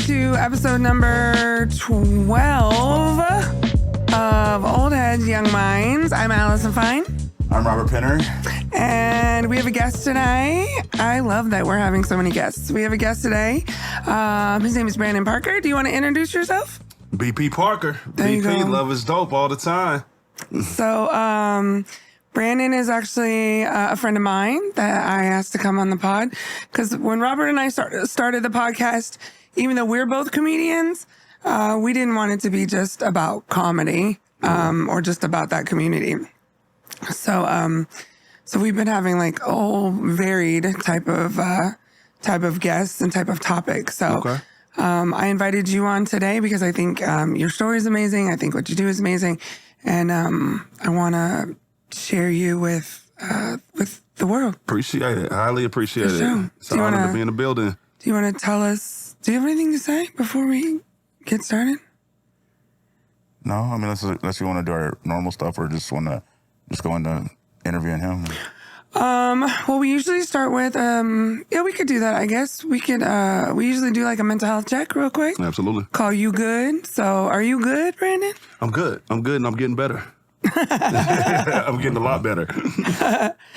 to episode number 12 of Old Heads, Young Minds. I'm Allison Fine. I'm Robert Penner. And we have a guest tonight. I love that we're having so many guests. We have a guest today. His name is Brandon Parker. Do you want to introduce yourself? BP Parker. There you BP, go. love is dope all the time. So, Brandon is actually a friend of mine that I asked to come on the pod. Because when Robert and I started the podcast, even though we're both comedians, we didn't want it to be just about comedy or just about that community. So we've been having like all varied type of guests and type of topics. So Okay. I invited you on today because I think your story is amazing. I think what you do is amazing, and I want to share you with the world. Appreciate it. Highly appreciate For sure. it. It's an honor to be in the building. Do you want to tell us? Do you have anything to say before we get started? No, I mean, unless you want to do our normal stuff or just want to go into interviewing him. Well, we usually start with, yeah, we could do that, I guess. We usually do like a mental health check real quick. Absolutely. Call you good. So are you good, Brandon? I'm good, and I'm getting better. I'm getting a lot better.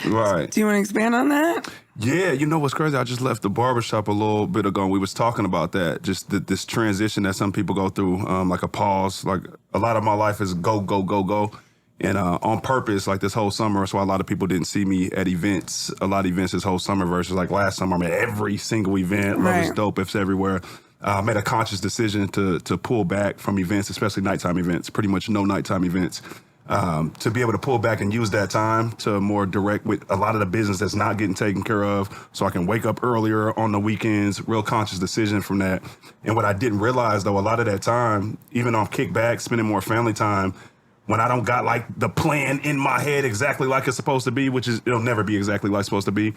Right. Do you want to expand on that? Yeah, you know what's crazy? I just left the barbershop a little bit ago, and we was talking about that, just this transition that some people go through, like a pause. Like a lot of my life is go, go, go, go. And on purpose, like this whole summer, that's why a lot of people didn't see me at events. A lot of events this whole summer versus like last summer. I'm at every single event. Love is dope. It's everywhere. I made a conscious decision to pull back from events, especially nighttime events, pretty much no nighttime events, to be able to pull back and use that time to more direct with a lot of the business that's not getting taken care of, so I can wake up earlier on the weekends. Real conscious decision from that. And what I didn't realize, though, a lot of that time, even on kickback, spending more family time, when I don't got like the plan in my head exactly like it's supposed to be, which is it'll never be exactly like it's supposed to be,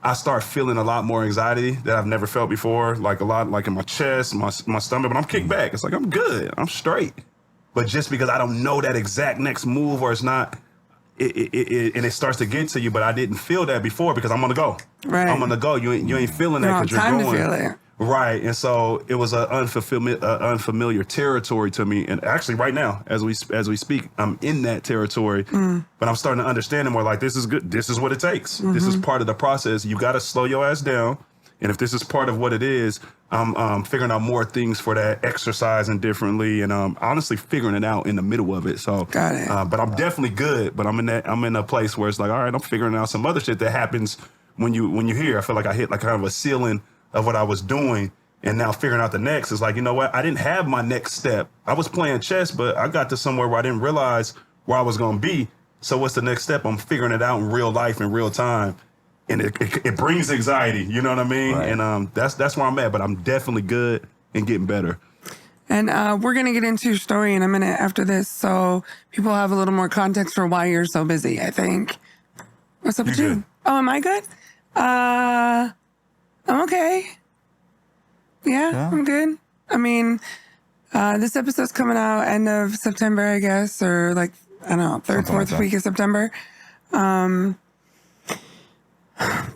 I start feeling a lot more anxiety that I've never felt before, like a lot like in my chest, my stomach. But I'm kicked back. It's like I'm good. I'm straight. But just because I don't know that exact next move or it's not, and it starts to get to you, but I didn't feel that before because I'm on the go. Right. I'm on the go. You ain't feeling that because you're time going. to feel it. Right, and so it was an unfamiliar territory to me, and actually, right now, as we speak, I'm in that territory. But I'm starting to understand it more. Like this is good. This is what it takes. This is part of the process. You got to slow your ass down, and if this is part of what it is, I'm figuring out more things for that, exercising differently, and honestly figuring it out in the middle of it. So, Got it. But I'm definitely good. But I'm in a place where it's like, all right, I'm figuring out some other shit that happens when you hear. I feel like I hit like kind of a ceiling of what I was doing, and now figuring out the next is like, you know what? I didn't have my next step. I was playing chess, but I got to somewhere where I didn't realize where I was going to be. So what's the next step? I'm figuring it out in real life, in real time. And it brings anxiety, you know what I mean? Right. And that's where I'm at, but I'm definitely good and getting better. And we're going to get into your story in a minute after this, so people have a little more context for why you're so busy, I think. What's up with you? good. Oh, am I good? I'm okay. Yeah, I'm good. I mean, this episode's coming out end of September, I guess, or like, I don't know, third, Something like fourth that. week of September.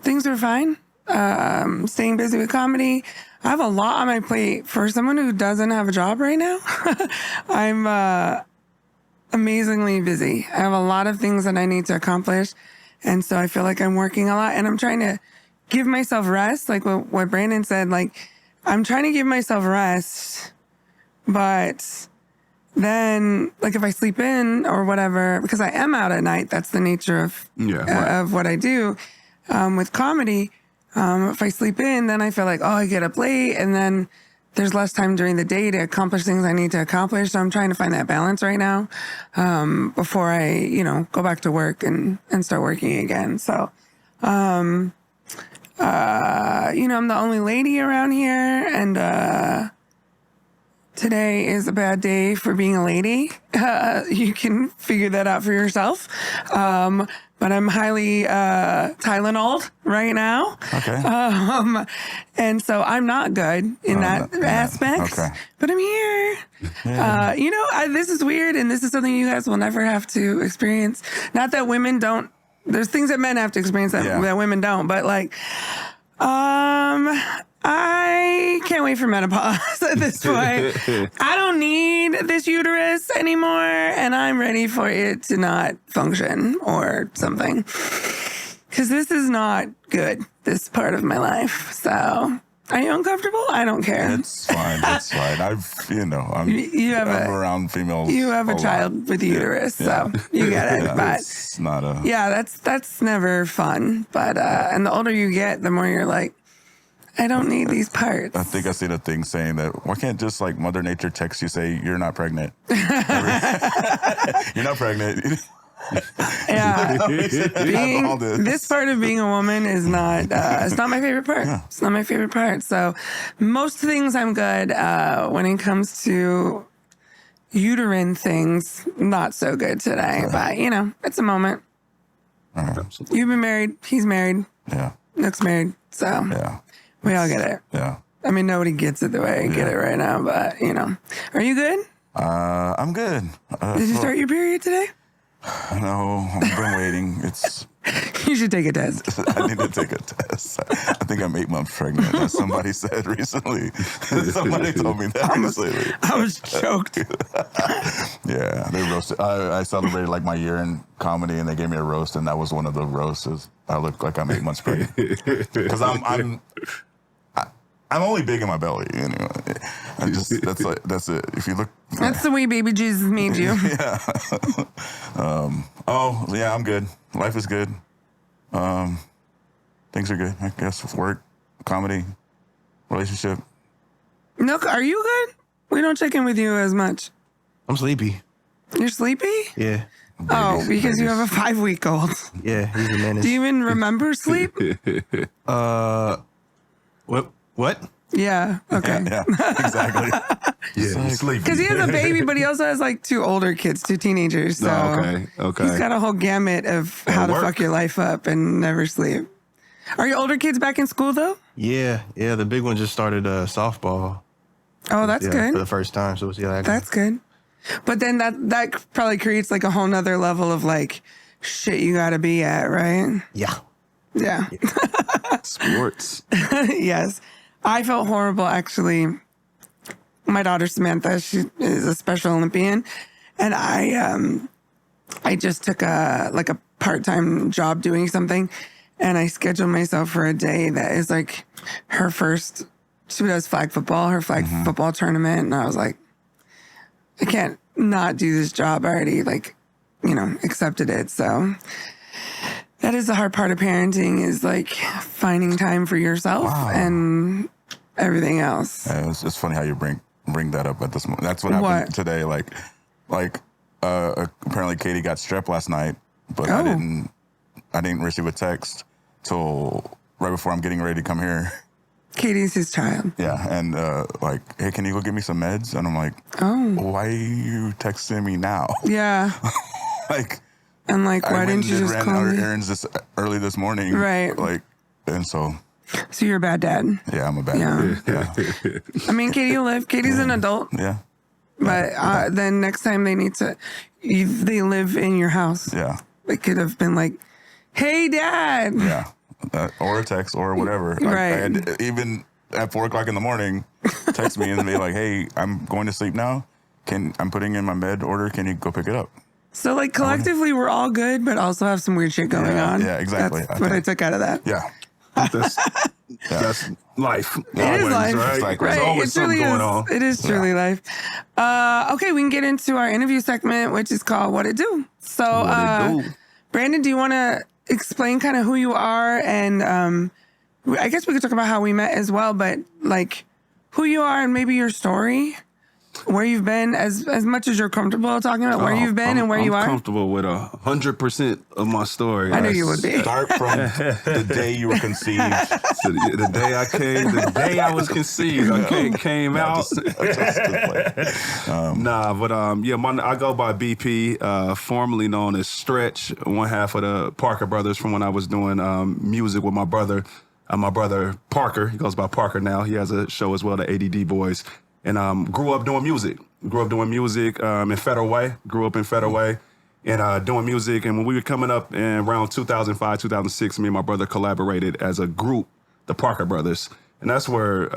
Things are fine. Staying busy with comedy. I have a lot on my plate. For someone who doesn't have a job right now, I'm amazingly busy. I have a lot of things that I need to accomplish. And so I feel like I'm working a lot, and I'm trying to give myself rest. Like what Brandon said, like I'm trying to give myself rest, but then like if I sleep in or whatever, because I am out at night, that's the nature of of what I do with comedy. If I sleep in, then I feel like, oh, I get up late, and then there's less time during the day to accomplish things I need to accomplish. So I'm trying to find that balance right now before I, go back to work and start working again. So, I'm the only lady around here, and today is a bad day for being a lady. You can figure that out for yourself. But I'm highly Tylenol'd right now. Okay. And so I'm not good in that aspect. Okay. But I'm here. Yeah. This is weird, and this is something you guys will never have to experience. Not that women don't. There's things that men have to experience that women don't. But like, I can't wait for menopause at this point. I don't need this uterus anymore, and I'm ready for it to not function or something. Because this is not good, this part of my life. So, are you uncomfortable? I don't care. It's fine. It's fine. I'm around females. You have a child with a uterus, so you get it. Yeah, but it's not a. yeah, that's never fun. But and the older you get, the more you're like, I don't need these parts. I think I seen a thing saying that why can't just like Mother Nature text you say you're not pregnant? You're not pregnant. Yeah, All this part of being a woman is not. It's not my favorite part. Yeah. It's not my favorite part. So most things I'm good. When it comes to uterine things, not so good today. But it's a moment. You've been married. He's married. Yeah. Nick's married. So Yeah. we all get it. Yeah. I mean, nobody gets it the way I get it right now. But are you good? I'm good. Did you start your period today? No, I've been waiting. You should take a test. I need to take a test. I think I'm 8 months pregnant, as somebody said recently. Somebody told me that recently. I was choked. Yeah, they roasted. I celebrated like my year in comedy, and they gave me a roast, and that was one of the roasts. I look like I'm 8 months pregnant because I'm only big in my belly. Anyway, that's it. If you look, That's the way baby Jesus made you. yeah. I'm good. Life is good. Things are good. I guess with work, comedy, relationship. Nook, are you good? We don't check in with you as much. I'm sleepy. You're sleepy? Yeah. Oh, because you have a 5-week-old. Yeah, he's a menace. Do you even remember sleep? What? Yeah. Okay. Yeah, exactly. Yeah, he's sleepy. Because he has a baby, but he also has like 2 older kids, 2 teenagers. So Okay. he's got a whole gamut of how to fuck your life up and never sleep. Are your older kids back in school though? Yeah. The big one just started softball. Oh, that's good. For the first time, so we'll see how that goes. That's good. But then that probably creates like a whole nother level of like shit you gotta be at, right? Yeah. Yeah. Sports. Yes. I felt horrible actually. My daughter Samantha, she is a Special Olympian, and I just took a part-time job doing something, and I scheduled myself for a day that is like her first. She does flag football, her flag football tournament, and I was like, I can't not do this job. I already accepted it. So that is the hard part of parenting, is like finding time for yourself and everything else. Yeah, it's funny how you bring that up at this moment. That's what happened today. Like apparently Katie got strep last night, but I didn't receive a text till right before I'm getting ready to come here. Katie's his child. Yeah, and hey, can you go get me some meds? And I'm like, why are you texting me now? Yeah. And why didn't you just call me? Errands this early this morning, right? And so you're a bad dad. Yeah, I'm a bad dad. Yeah. I mean, Katie will live. Katie's an adult. Yeah. But then next time they live in your house. Yeah. They could have been like, hey, Dad. Yeah. Or a text or whatever. Right. Even at 4:00 in the morning, text me and be like, hey, I'm going to sleep now. I'm putting in my med order. Can you go pick it up? So collectively we're all good, but also have some weird shit going on. Yeah, exactly. That's what I took out of that. Yeah. That's life. It is life. Right? Right. There's always something going on. It is truly life. Okay, we can get into our interview segment, which is called What It Do. So, Brandon, do you want to explain kind of who you are? And I guess we could talk about how we met as well, but who you are and maybe your story, where you've been, as much as you're comfortable talking about where you've been and where you are. I'm comfortable with 100% of my story. I knew you would be. Start from the day you were conceived. So the day I came, the day I was conceived, I came out. I go by BP, formerly known as Stretch, one half of the Parker Brothers from when I was doing music with my brother. My brother Parker, he goes by Parker now. He has a show as well, the ADD Boys. And grew up doing music. In Federal Way. Grew up in Federal Way and doing music. And when we were coming up in around 2005, 2006, me and my brother collaborated as a group, the Parker Brothers. And that's where,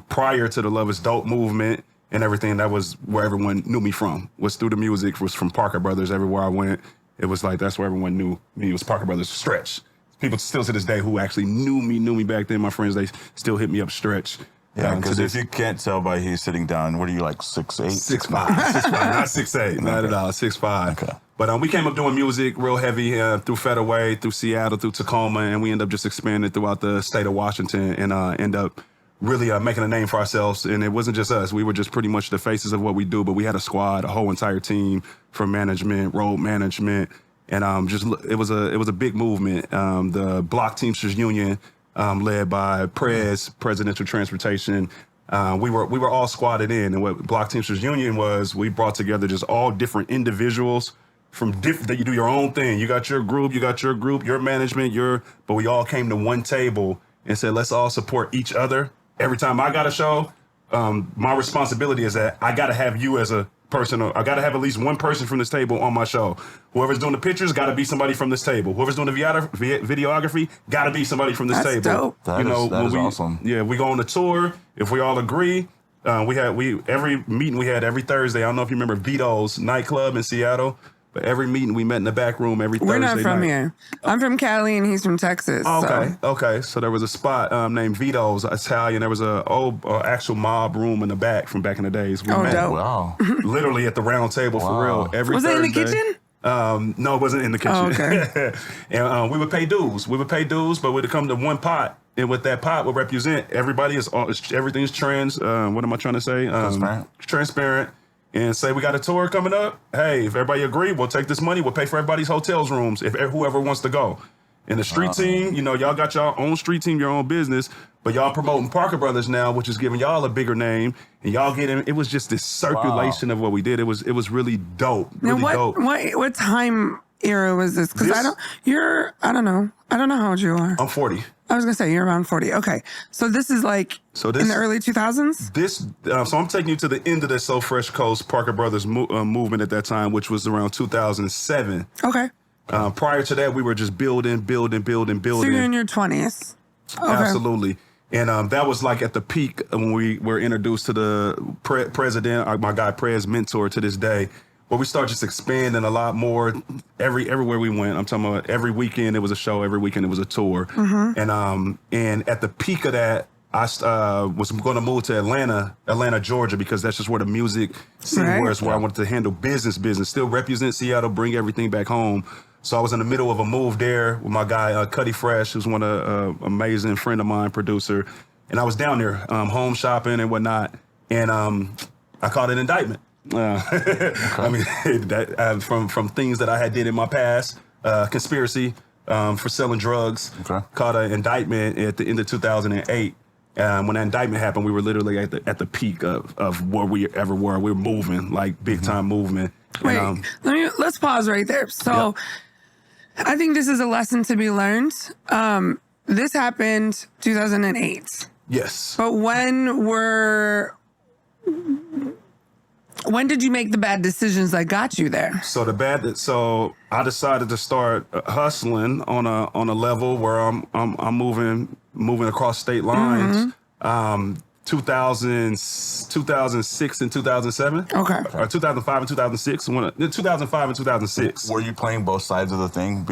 prior to the Love is Dope movement and everything, that was where everyone knew me from, was through the music, was from Parker Brothers. Everywhere I went, it was like, that's where everyone knew me. It was Parker Brothers Stretch. People still to this day who actually knew me back then, my friends, they still hit me up Stretch. Yeah, because if you can't tell by he's sitting down, what are you, like 6'8"? 6'5", not 6'8", not at all, 6'5". Okay. But we came up doing music real heavy through Federway, through Seattle, through Tacoma, and we ended up just expanding throughout the state of Washington and end up really making a name for ourselves. And it wasn't just us. We were just pretty much the faces of what we do, but we had a squad, a whole entire team from management, road management, and it was a big movement. The Block Teamsters Union, led by Presidential Transportation. We were all squatted in, and what Block Teamsters Union was, we brought together just all different individuals from that you do your own thing. You got your group, your management, but we all came to one table and said, let's all support each other. Every time I got a show, my responsibility is that I got to have you as a person. I got to have at least one person from this table on my show. Whoever's doing the pictures got to be somebody from this table. Whoever's doing the videography got to be somebody from this table. Dope. That is awesome. Yeah, we go on the tour. If we all agree, every meeting we had every Thursday. I don't know if you remember Vito's nightclub in Seattle. But every meeting we met in the back room every Thursday night. We're not from here. I'm from Cali and he's from Texas. Okay. So there was a spot named Vito's Italian. There was a old actual mob room in the back from back in the days. We met dope. Wow. literally at the round table for real. Every Was Thursday. it in the kitchen? No, it wasn't in the kitchen. Oh, okay. And we would pay dues. But we'd come to one pot. And with that pot would represent everything's trans. What am I trying to say? Transparent. And say we got a tour coming up. Hey, if everybody agree, we'll take this money. We'll pay for everybody's hotels rooms if whoever wants to go. And the street team, y'all got your own street team, your own business, but y'all promoting Parker Brothers now, which is giving y'all a bigger name. And y'all getting, it was just this circulation of what we did. It was really dope. Really dope. What time era was this? Because I don't know how old you are. I'm 40. I was gonna say you're around 40. Okay, so this is like in the early 2000s. So I'm taking you to the end of the So Fresh Coast Parker Brothers movement at that time, which was around 2007. Okay. Prior to that, we were just building. So you're in your 20s. Okay. Absolutely. And that was like at the peak when we were introduced to the president, my guy Prez mentor to this day. But we started just expanding a lot more everywhere we went. I'm talking about every weekend it was a show, every weekend it was a tour. Mm-hmm. And at the peak of that, I was going to move to Atlanta, Georgia, because that's just where the music scene was, where I wanted to handle business, still represent Seattle, bring everything back home. So I was in the middle of a move there with my guy, Cuddy Fresh, who's one of amazing friend of mine, producer. And I was down there home shopping and whatnot. And I caught an indictment. I mean, from things that I had did in my past, conspiracy for selling drugs. Okay. Caught an indictment at the end of 2008. When that indictment happened, we were literally at the peak of where we ever were. We were moving, like big time movement. Wait, let's pause right there. So, I think this is a lesson to be learned. This happened 2008. Yes. But when did you make the bad decisions that got you there? So I decided to start hustling on a level where I'm moving across state lines. Mm-hmm. 2006 and 2007. Okay. Or 2005 and 2006. 2005 and 2006. Were you playing both sides of the thing,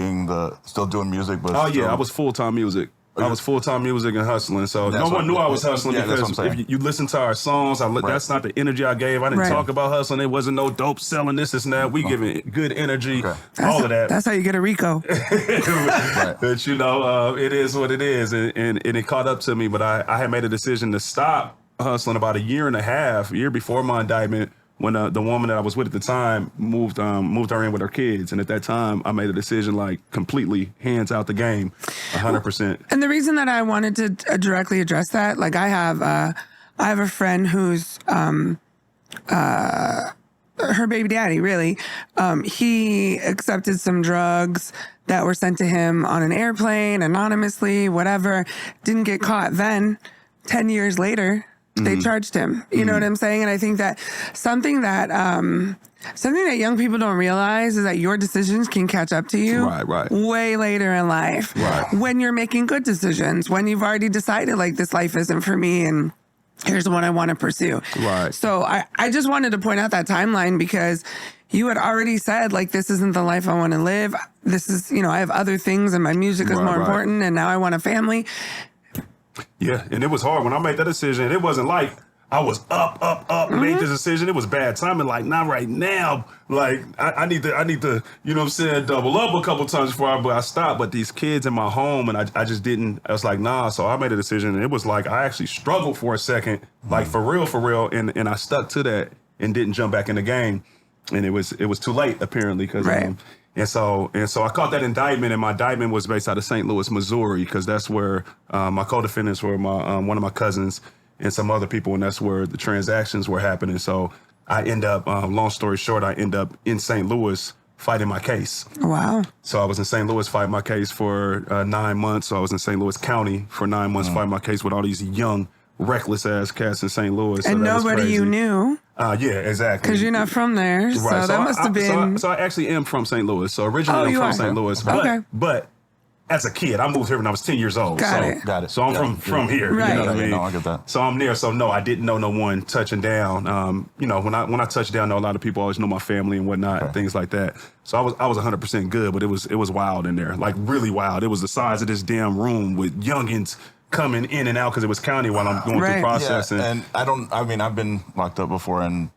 still doing music? But I was full-time music. I was full-time music and hustling, so no one knew I was hustling because if you listen to our songs, that's not the energy I gave. I didn't talk about hustling. It wasn't no dope selling this and that. We giving good energy, all of that. That's how you get a Rico. But it is what it is, and it caught up to me. But I had made a decision to stop hustling about a year before my indictment. When the woman that I was with at the time moved her in with her kids. And at that time, I made a decision, like, completely hands out the game, 100%. And the reason that I wanted to directly address that, like, I have a friend who's her baby daddy, really. He accepted some drugs that were sent to him on an airplane, anonymously, whatever. Didn't get caught then. 10 years later, they charged him. You know what I'm saying? And I think that something that Something that young people don't realize is that your decisions can catch up to you Right. way later in life. Right. When you're making good decisions, when you've already decided, like, this life isn't for me and here's what I want to pursue. Right. So I just wanted to point out that timeline because you had already said, like, this isn't the life I want to live. This is, I have other things and my music is more important and now I want a family. Yeah, and it was hard when I made that decision. It wasn't like I was up, made the decision. It was bad timing. Like, not right now. Like, I need to, you know what I'm saying, double up a couple times before I stopped. But these kids in my home, and I just didn't. I was like, nah. So I made a decision, and it was like I actually struggled for a second, like for real, and I stuck to that and didn't jump back in the game. And it was too late apparently because. Right. And so I caught that indictment, and my indictment was based out of St. Louis, Missouri, because that's where my co-defendants were one of my cousins and some other people, and that's where the transactions were happening. So I end up, long story short, I end up in St. Louis fighting my case. Wow. So I was in St. Louis fighting my case for 9 months. So I was in St. Louis County for 9 months fighting my case with all these young, reckless-ass cats in St. Louis. And so nobody you knew. Yeah, exactly. Because you're not from there. Right. So that must have been... So I actually am from St. Louis. So originally I'm from St. Louis. Okay. But as a kid, I moved here when I was 10 years old. Got it. So I'm from here. Right. You know what I mean? No, I get that. So I'm there. So no, I didn't know no one touching down. When I touched down, a lot of people always know my family and whatnot, things like that. So I was 100% good, but it was wild in there, like really wild. It was the size of this damn room with youngins coming in and out because it was county while I'm going through processing. Yeah, and I've been locked up before, and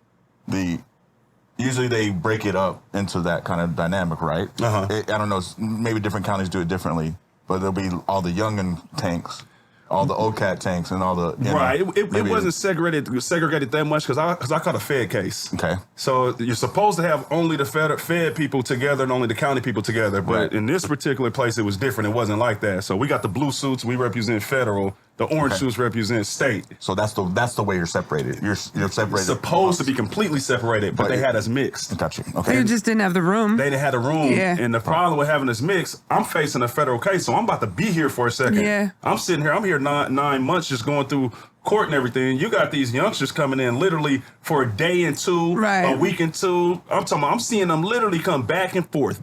usually they break it up into that kind of dynamic, right? I don't know, maybe different counties do it differently, but there'll be all the youngin tanks, all the old cat tanks, and all the right. It wasn't segregated that much because I caught a Fed case. Okay. So you're supposed to have only the Fed people together and only the county people together, but in this particular place it was different. It wasn't like that. So we got the blue suits, we represent federal. The orange suits represent state. So that's the way you're separated. You're separated. Supposed to be completely separated, but they had us mixed. Got you. Okay. You just didn't have the room. They didn't have a room. Yeah. And the problem with having us mixed, I'm facing a federal case, so I'm about to be here for a second. Yeah. I'm sitting here, I'm here 9 months just going through court and everything. You got these youngsters coming in literally for a day and two, a week and two. I'm seeing them literally come back and forth.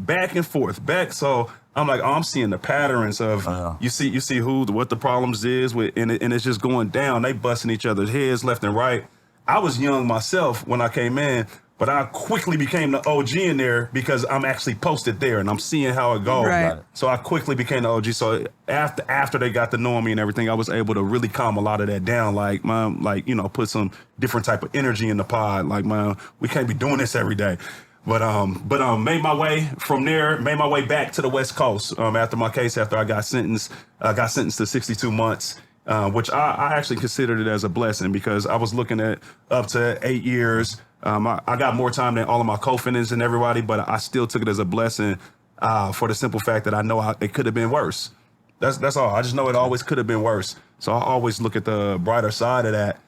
So I'm like, I'm seeing the patterns of you see what the problems is with, and it's just going down. They busting each other's heads left and right. I was young myself when I came in, but I quickly became the OG in there because I'm actually posted there and I'm seeing how it goes. Right. So I quickly became the OG. So after they got to know me and everything, I was able to really calm a lot of that down. Like, man, put some different type of energy in the pod. Like, man, we can't be doing this every day. But made my way from there, made my way back to the West Coast after my case, after I got sentenced to 62 months, which I actually considered it as a blessing because I was looking at up to 8 years. I got more time than all of my co-defendants and everybody, but I still took it as a blessing for the simple fact that I know it could have been worse. That's all. I just know it always could have been worse. So I always look at the brighter side of that.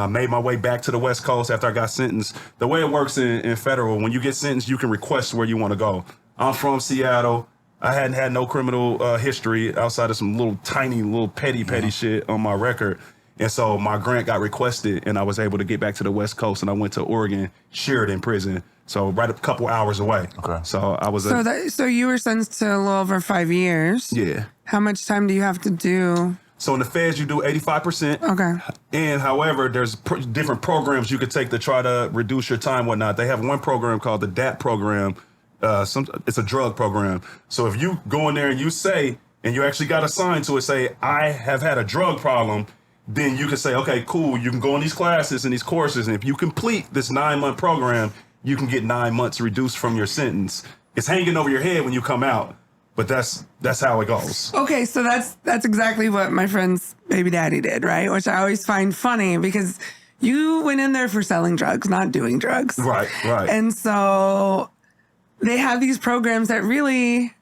Made my way back to the West Coast after I got sentenced. The way it works in federal, when you get sentenced, you can request where you want to go. I'm from Seattle. I hadn't had no criminal history outside of some little tiny, petty shit on my record. And so my grant got requested and I was able to get back to the West Coast and I went to Oregon, Sheridan prison. So right a couple hours away. Okay. So I was... So you were sentenced to a little over 5 years. Yeah. How much time do you have to do? So in the feds, you do 85%. Okay. And however, there's different programs you could take to try to reduce your time, whatnot. They have one program called the DAP program. It's a drug program. So if you go in there and you say, and you actually got assigned to it, say, I have had a drug problem, then you can say, okay, cool. You can go in these classes and these courses. And if you complete this 9-month program, you can get 9 months reduced from your sentence. It's hanging over your head when you come out. But that's how it goes. Okay, so that's exactly what my friend's baby daddy did, right? Which I always find funny because you went in there for selling drugs, not doing drugs. Right. And so they have these programs that really,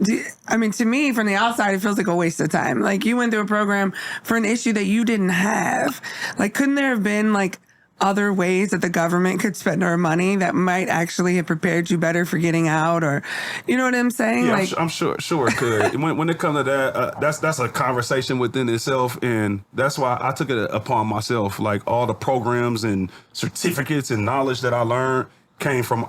to me, from the outside, it feels like a waste of time. Like you went through a program for an issue that you didn't have. Like, couldn't there have been other ways that the government could spend our money that might actually have prepared you better for getting out, or you know what I'm saying? Yeah, I'm sure it could. when it comes to that, that's a conversation within itself, and that's why I took it upon myself. Like all the programs and certificates and knowledge that I learned came from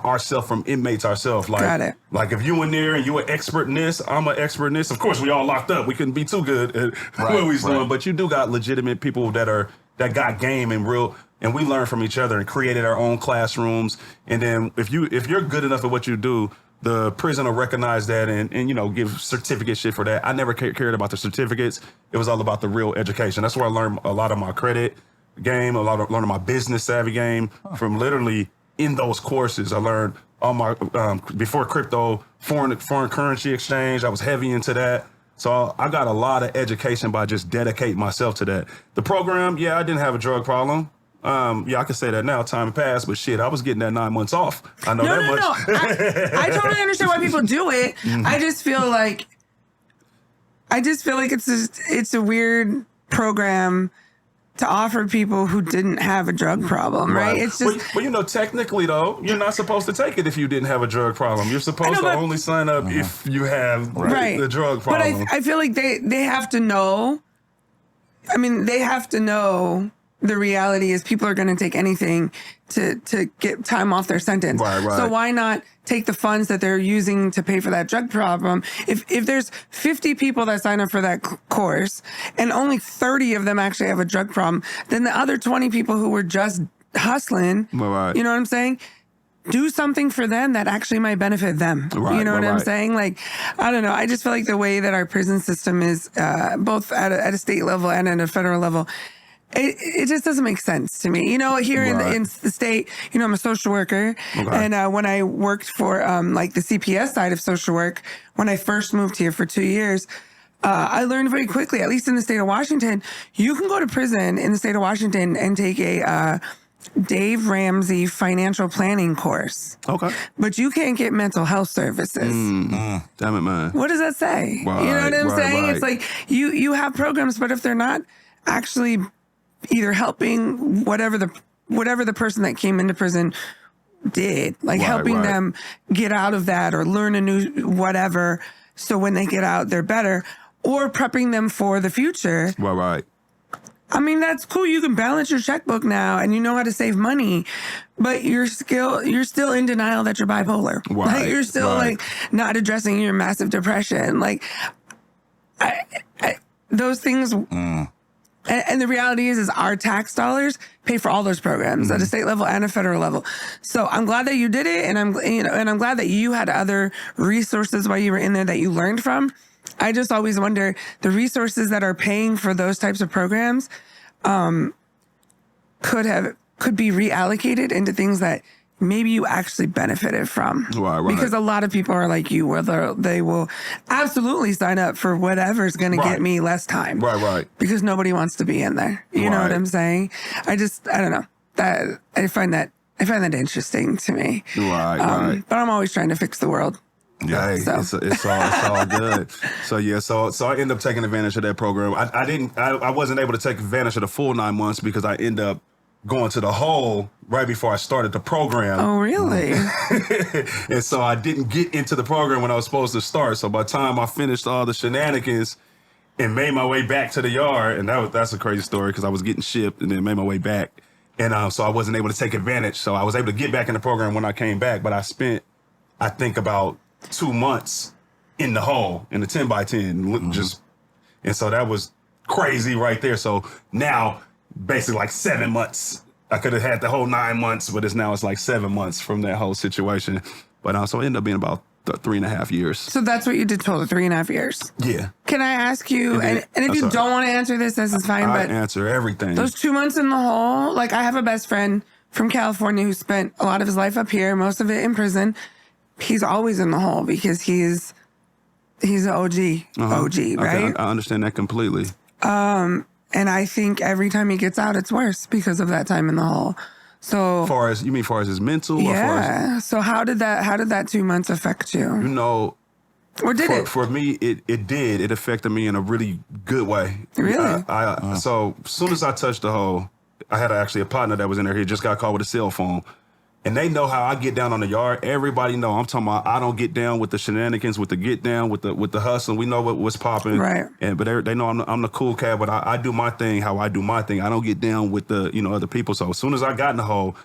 inmates ourselves. Like, Got it. Like if you in there and you an expert in this, I'm an expert in this. Of course, we all locked up. We couldn't be too good at what we was doing. But you do got legitimate people that got game and real, and we learned from each other and created our own classrooms. And then if you're good enough at what you do, the prison will recognize that and give certificate shit for that. I never cared about the certificates. It was all about the real education. That's where I learned a lot of my credit game, learning my business savvy game from literally in those courses. I learned all my before crypto, foreign currency exchange. I was heavy into that. So I got a lot of education by just dedicating myself to that. The program, yeah, I didn't have a drug problem. Yeah, I can say that now. Time passed, but shit, I was getting that 9 months off. I know that much. No. I totally understand why people do it. I just feel like it's a weird program to offer people who didn't have a drug problem, right? It's just, but technically though, you're not supposed to take it if you didn't have a drug problem. You're supposed to only sign up if you have the drug problem. But I feel like they have to know. I mean, they have to know the reality is people are going to take anything to get time off their sentence. Right. So why not take the funds that they're using to pay for that drug problem? If there's 50 people that sign up for that course and only 30 of them actually have a drug problem, then the other 20 people who were just hustling, you know what I'm saying? Do something for them that actually might benefit them. You know what I'm saying? Like, I don't know. I just feel like the way that our prison system is, both at a state level and at a federal level, it just doesn't make sense to me. Here in the state, I'm a social worker. And when I worked for like the CPS side of social work, when I first moved here for 2 years, I learned very quickly, at least in the state of Washington, you can go to prison in the state of Washington and take a Dave Ramsey financial planning course. Okay. But you can't get mental health services. Damn it, man. What does that say? You know what I'm saying? It's like you have programs, but if they're not actually either helping whatever the person that came into prison did, like helping them get out of that or learn a new whatever, so when they get out, they're better, or prepping them for the future. Right. I mean, that's cool. You can balance your checkbook now and you know how to save money, but you're still in denial that you're bipolar. Like, you're still like not addressing your massive depression. Like, those things. And the reality is our tax dollars pay for all those programs at a state level and a federal level. So I'm glad that you did it, and I'm glad that you had other resources while you were in there that you learned from. I just always wonder, the resources that are paying for those types of programs could be reallocated into things that maybe you actually benefited from. Right. Because a lot of people are like you, where they will absolutely sign up for whatever's going to get me less time. Right. Because nobody wants to be in there. You know what I'm saying? I don't know. That I find that interesting to me. Right. But I'm always trying to fix the world. Yeah, it's all good. So I ended up taking advantage of that program. I wasn't able to take advantage of the full 9 months because I ended up going to the hole right before I started the program. Oh, really? And so I didn't get into the program when I was supposed to start. So by the time I finished all the shenanigans and made my way back to the yard, and that's a crazy story because I was getting shipped and then made my way back. And so I wasn't able to take advantage. So I was able to get back in the program when I came back, but I spent, I think, about 2 months in the hole, in the 10 by 10, and so that was crazy right there. So now, basically like 7 months. I could have had the whole 9 months, but it's like 7 months from that whole situation. But so it ended up being about 3.5 years. So that's what you did total, 3.5 years. Yeah. Can I ask you, and if you don't want to answer this is fine, but answer everything. Those 2 months in the hole, like I have a best friend from California who spent a lot of his life up here, most of it in prison. He's always in the hole because he's an OG, right? I understand that completely. And I think every time he gets out, it's worse because of that time in the hole. So, far as his mental? Yeah. So how did that 2 months affect you? Or did it? For me, it did. It affected me in a really good way. Really? So as soon as I touched the hole, I had actually a partner that was in there. He just got caught with a cell phone. And they know how I get down on the yard. Everybody know. I'm talking about I don't get down with the shenanigans, with the get down, with the hustle. We know what's popping. Right. But they know I'm the cool cat, but I do my thing how I do my thing. I don't get down with the, other people. So as soon as I got in the hole,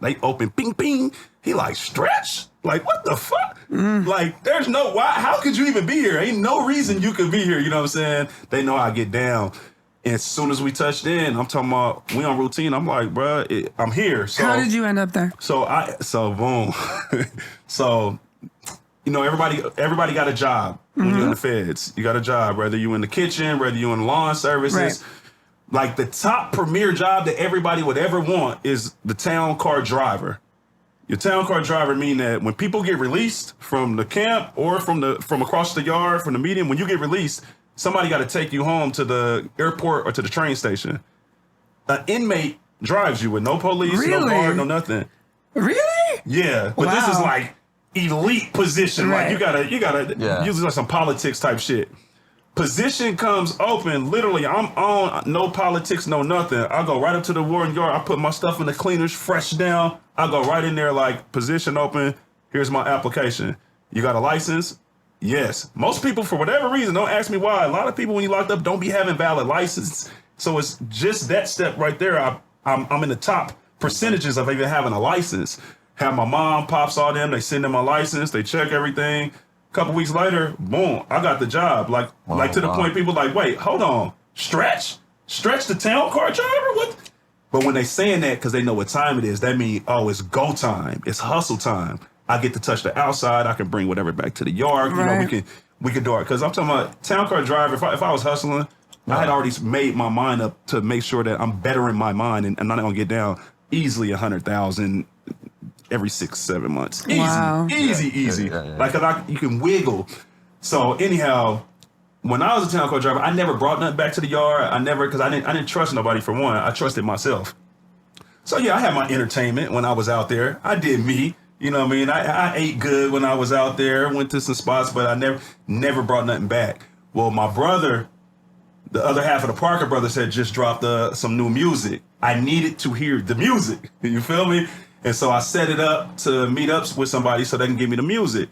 they open, ping, ping. He like, stretch? Like, what the fuck? Like, there's no, why? How could you even be here? Ain't no reason you could be here. You know what I'm saying? They know how I get down. And as soon as we touched in, I'm talking about, we on routine. I'm like, bruh, I'm here. So how did you end up there? So boom. So, everybody got a job when you're in the feds. You got a job, whether you in the kitchen, whether you in lawn services. Right. Like the top premier job that everybody would ever want is the town car driver. Your town car driver mean that when people get released from the camp or from across the yard, from the medium, when you get released, somebody got to take you home to the airport or to the train station. An inmate drives you with no police, no guard, no nothing. Really? Yeah, but this is like elite position. Right. Like you gotta usually like some politics type shit. Position comes open, literally I'm on, no politics, no nothing. I go right up to the warden yard, I put my stuff in the cleaners, fresh down. I go right in there like, position open, here's my application. You got a license? Yes. Most people, for whatever reason, don't ask me why. A lot of people when you locked up don't be having valid license. So it's just that step right there. I'm in the top percentages of even having a license. Have my mom, pops, all them, they send in my license, they check everything. A couple weeks later, boom, I got the job. Like to the point people like, wait, hold on, stretch the town car driver? What? But when they saying that, because they know what time it is, that means, oh, it's go time, it's hustle time. I get to touch the outside. I can bring whatever back to the yard. Right. We can do it. Because I'm talking about town car driver. If I was hustling, I had already made my mind up to make sure that I'm bettering my mind and I'm not gonna get down easily 100,000 every 6-7 months. Easy, Wow. easy. Like you can wiggle. So anyhow, when I was a town car driver, I never brought nothing back to the yard. Because I didn't trust nobody for one. I trusted myself. So yeah, I had my entertainment when I was out there. I did me. You know what I mean? I ate good when I was out there, went to some spots, but I never brought nothing back. Well, my brother, the other half of the Parker brothers had just dropped some new music. I needed to hear the music. You feel me? And so I set it up to meet up with somebody so they can give me the music.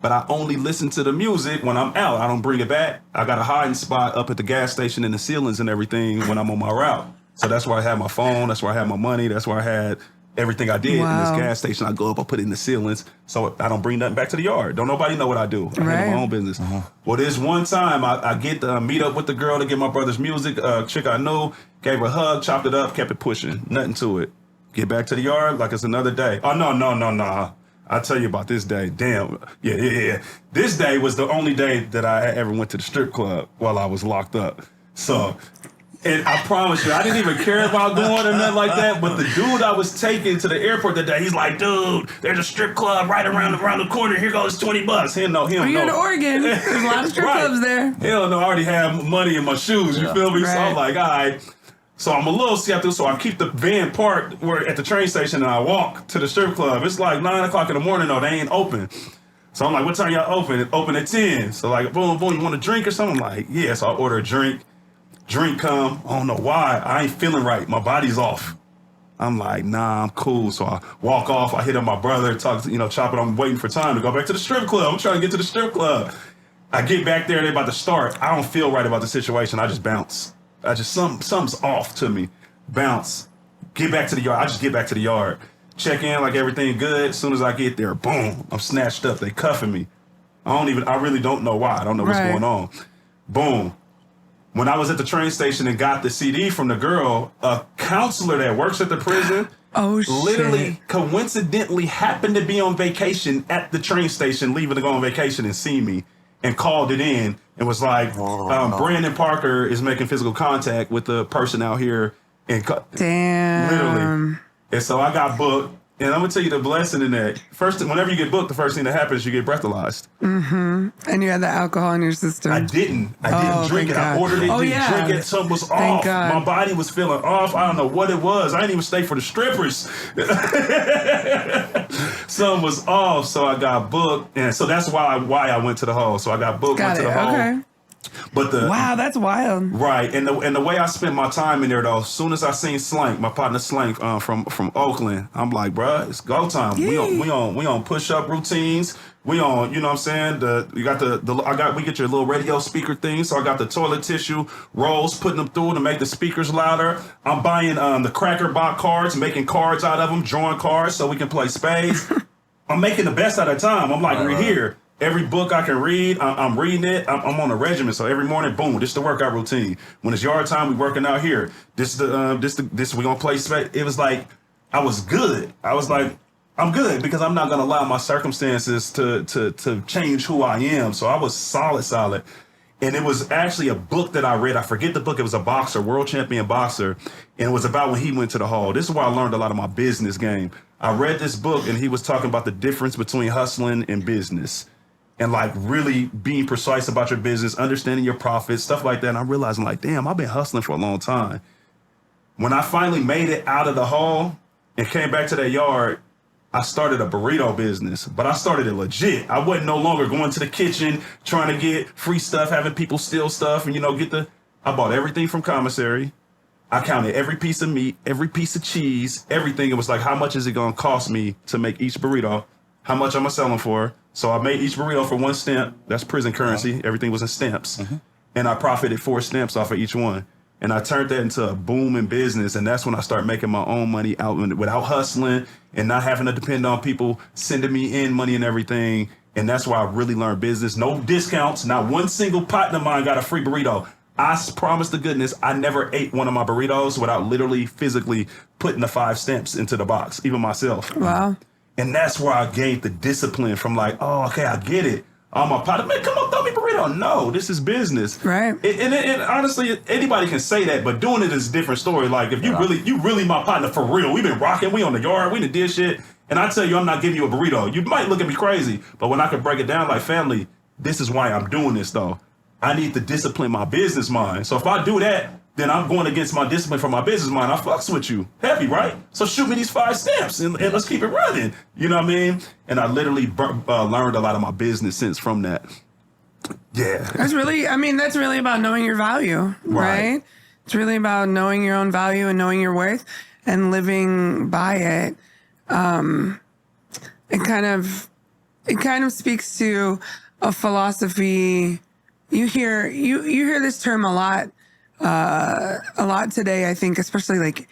But I only listen to the music when I'm out. I don't bring it back. I got a hiding spot up at the gas station in the ceilings and everything when I'm on my route. So that's where I had my phone. That's where I had my money. That's where I had everything I did in this gas station. I go up, I put it in the ceilings, so I don't bring nothing back to the yard. Don't nobody know what I do. I handle my own business. Well, this one time I get to meet up with the girl to get my brother's music. Chick I knew, gave her a hug, chopped it up, kept it pushing. Nothing to it. Get back to the yard like it's another day. Oh, no. I'll tell you about this day. Damn. Yeah. This day was the only day that I ever went to the strip club while I was locked up. So... And I promise you, I didn't even care about going or nothing like that. But the dude I was taking to the airport that day, he's like, dude, there's a strip club right around the corner. Here goes $20. He don't know. You're in Oregon. There's a lot of strip clubs there. Hell no, I already have money in my shoes. You feel me? Right. So I'm like, all right. So I'm a little skeptical. So I keep the van parked at the train station and I walk to the strip club. It's like 9 o'clock in the morning though. They ain't open. So I'm like, what time y'all open? It open at 10. So like, boom, you want a drink or something? I'm like, yeah. So I order a drink. Drink come, I don't know why, I ain't feeling right. My body's off. I'm like, nah, I'm cool. So I walk off, I hit up my brother, chop it, I'm waiting for time to go back to the strip club. I'm trying to get to the strip club. I get back there, they're about to start. I don't feel right about the situation. I just bounce. Something's off to me. Bounce. Get back to the yard. I just get back to the yard. Check in like everything good. As soon as I get there, boom, I'm snatched up. They cuffing me. I really don't know why. I don't know what's going on. Boom. When I was at the train station and got the CD from the girl, a counselor that works at the prison literally coincidentally happened to be on vacation at the train station, leaving to go on vacation and see me, and called it in and was like, Brandon Parker is making physical contact with the person out here. Damn. Literally. And so I got booked. And I'm going to tell you the blessing in that. First, whenever you get booked, the first thing that happens is you get breathalyzed. Mm-hmm. And you had the alcohol in your system. I didn't drink it. God. I ordered it, didn't drink it. Something was off. God. My body was feeling off. I don't know what it was. I didn't even stay for the strippers. Something was off, so I got booked. And so that's why I went to the hole. So I got booked, went to the hole. Okay. But wow, that's wild. Right, and the way I spent my time in there though, as soon as I seen Slank, my partner Slank from Oakland, I'm like, bruh, it's go time. Yeah. We on push up routines. We on, you know what I'm saying? We get your little radio speaker thing. So I got the toilet tissue rolls, putting them through to make the speakers louder. I'm buying the Cracker Box cards, making cards out of them, drawing cards so we can play spades. I'm making the best out of time. I'm like, we're here. Every book I can read, I'm reading it. I'm on a regimen, so every morning, boom, this is the workout routine. When it's yard time, we working out here. This we gonna play space. It was like I was good. I was like, I'm good because I'm not gonna allow my circumstances to change who I am. So I was solid. And it was actually a book that I read. I forget the book. It was a boxer, world champion boxer, and it was about when he went to the hall. This is where I learned a lot of my business game. I read this book, and he was talking about the difference between hustling and business. And like really being precise about your business, understanding your profits, stuff like that. And I'm realizing like, damn, I've been hustling for a long time. When I finally made it out of the hall and came back to that yard, I started a burrito business, but I started it legit. I wasn't no longer going to the kitchen, trying to get free stuff, having people steal stuff and, I bought everything from commissary. I counted every piece of meat, every piece of cheese, everything. It was like, how much is it going to cost me to make each burrito? How much am I selling for? So I made each burrito for 1 stamp. That's prison currency. Everything was in stamps. And I profited 4 stamps off of each one. And I turned that into a booming business. And that's when I started making my own money out without hustling and not having to depend on people sending me in money and everything. And that's why I really learned business. No discounts. Not one single partner of mine got a free burrito. I promise to goodness, I never ate one of my burritos without literally physically putting the 5 stamps into the box, even myself. Wow. And that's where I gained the discipline from like, oh, okay, I get it. I'm a partner, man, come on, throw me burrito. No, this is business. Right. And honestly, anybody can say that, but doing it is a different story. Like if you really my partner for real, we've been rocking, we on the yard, we done did shit. And I tell you, I'm not giving you a burrito. You might look at me crazy, but when I can break it down like family, this is why I'm doing this though. I need to discipline my business mind. So if I do that, then I'm going against my discipline for my business mind. I fucks with you. Heavy, right? So shoot me these 5 stamps and let's keep it running. You know what I mean? And I literally learned a lot of my business sense from that. Yeah. That's really about knowing your value, right? It's really about knowing your own value and knowing your worth and living by it. It kind of speaks to a philosophy. You hear this term a lot today, I think, especially like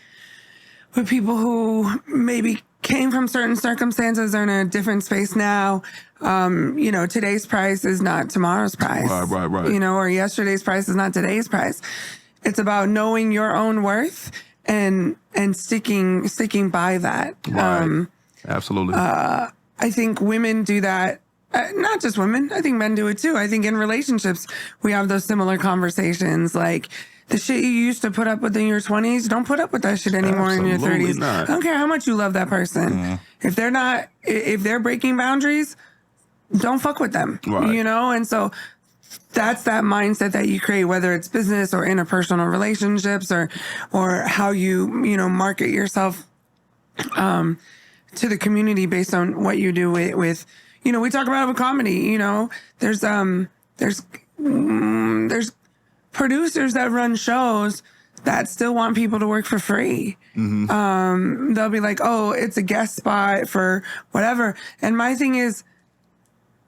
with people who maybe came from certain circumstances, are in a different space now. Today's price is not tomorrow's price. Right. Or yesterday's price is not today's price. It's about knowing your own worth and sticking by that. Right. Absolutely. I think women do that. Not just women. I think men do it too. I think in relationships, we have those similar conversations. Like the shit you used to put up with in your 20s, don't put up with that shit anymore in your 30s. Not. I don't care how much you love that person. If they're breaking boundaries, don't fuck with them. Right. And so that's that mindset that you create, whether it's business or interpersonal relationships or how you market yourself to the community based on what you do with we talk about it with comedy. There's producers that run shows that still want people to work for free. They'll be like, oh, it's a guest spot for whatever. And my thing is,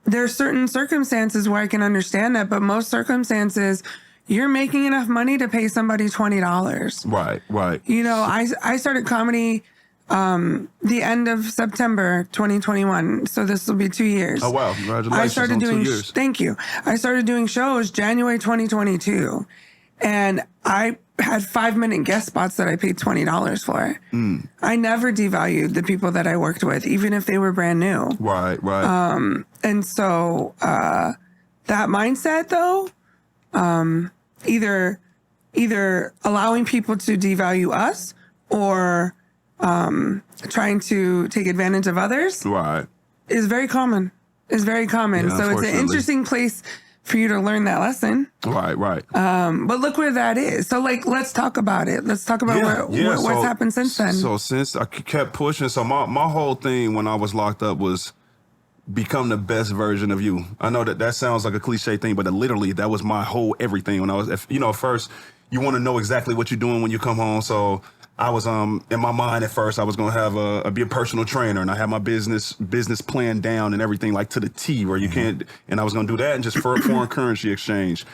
there's certain circumstances where I can understand that, but most circumstances, you're making enough money to pay somebody $20. Right. I started comedy the end of September 2021. So this will be 2 years. Oh, wow. Congratulations on 2 years. Thank you. I started doing shows January 2022. And I had 5-minute guest spots that I paid $20 for. I never devalued the people that I worked with, even if they were brand new. Right. And so that mindset, though, either allowing people to devalue us or trying to take advantage of others, right, is very common. Yeah, so it's an interesting place for you to learn that lesson. Right. But look where that is. So let's talk about it. Let's talk about what's happened since then. So since I kept pushing, so my whole thing when I was locked up was become the best version of you. I know that sounds like a cliche thing, but literally that was my whole everything when I was, first you want to know exactly what you're doing when you come home. So I was in my mind at first I was gonna have be a personal trainer, and I had my business plan down and everything like to the T, where you can't. And I was gonna do that and just for foreign currency exchange.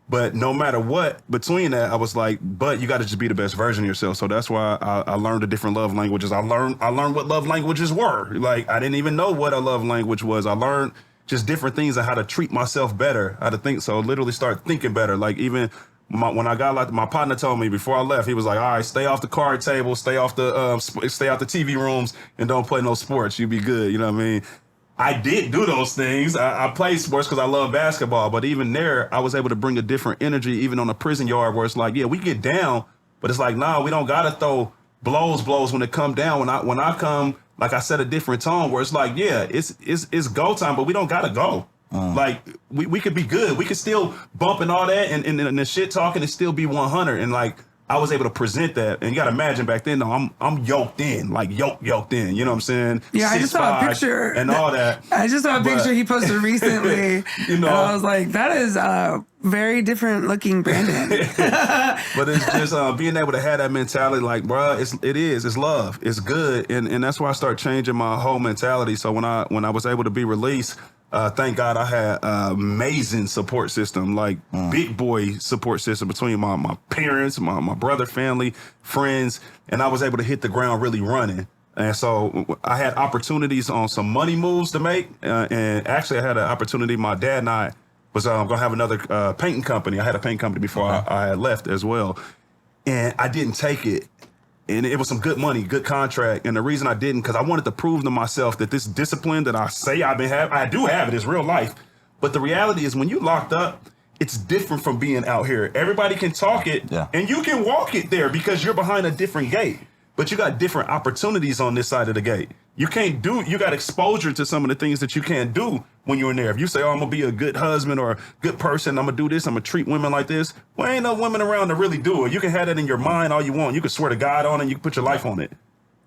But no matter what, between that, I was like, but you got to just be the best version of yourself. So that's why I learned the different love languages. I learned what love languages were. Like, I didn't even know what a love language was. I learned just different things and how to treat myself better, how to think. So literally start thinking better. Like, even when I got like, my partner told me before I left, he was like, all right, stay off the card table, stay out the TV rooms, and don't play no sports. You be good. You know what I mean? I did do those things. I played sports because I love basketball, but even there, I was able to bring a different energy, even on the prison yard, where it's like, yeah, we get down, but it's like, nah, we don't gotta throw blows when it come down. When I come, like I set a different tone, where it's like, yeah, it's go time, but we don't gotta go. Like we could be good. We could still bump and all that, and the shit talking and still be 100. And like, I was able to present that, and you got to imagine back then, though, I'm yoked in, like yoked in. You know what I'm saying? Yeah, I just saw a picture and all that. I just saw a picture he posted recently. And I was like, that is very different looking Brandon. But it's just being able to have that mentality, like, bro, it's love, it's good, and that's why I start changing my whole mentality. So when I was able to be released. Thank God I had an amazing support system, like big boy support system between my parents, my brother, family, friends, and I was able to hit the ground really running. And so I had opportunities on some money moves to make. And actually I had an opportunity. My dad and I was going to have another painting company. I had a painting company before I had left as well. And I didn't take it. And it was some good money, good contract. And the reason I didn't, because I wanted to prove to myself that this discipline that I say I've been having, I do have it, it's real life. But the reality is when you locked up, it's different from being out here. Everybody can talk it and you can walk it there because you're behind a different gate. But you got different opportunities on this side of the gate. You got exposure to some of the things that you can't do when you're in there. If you say, oh, I'm going to be a good husband or a good person, I'm going to do this, I'm going to treat women like this. Well, ain't no women around to really do it. You can have that in your mind all you want. You can swear to God on it. You can put your life on it.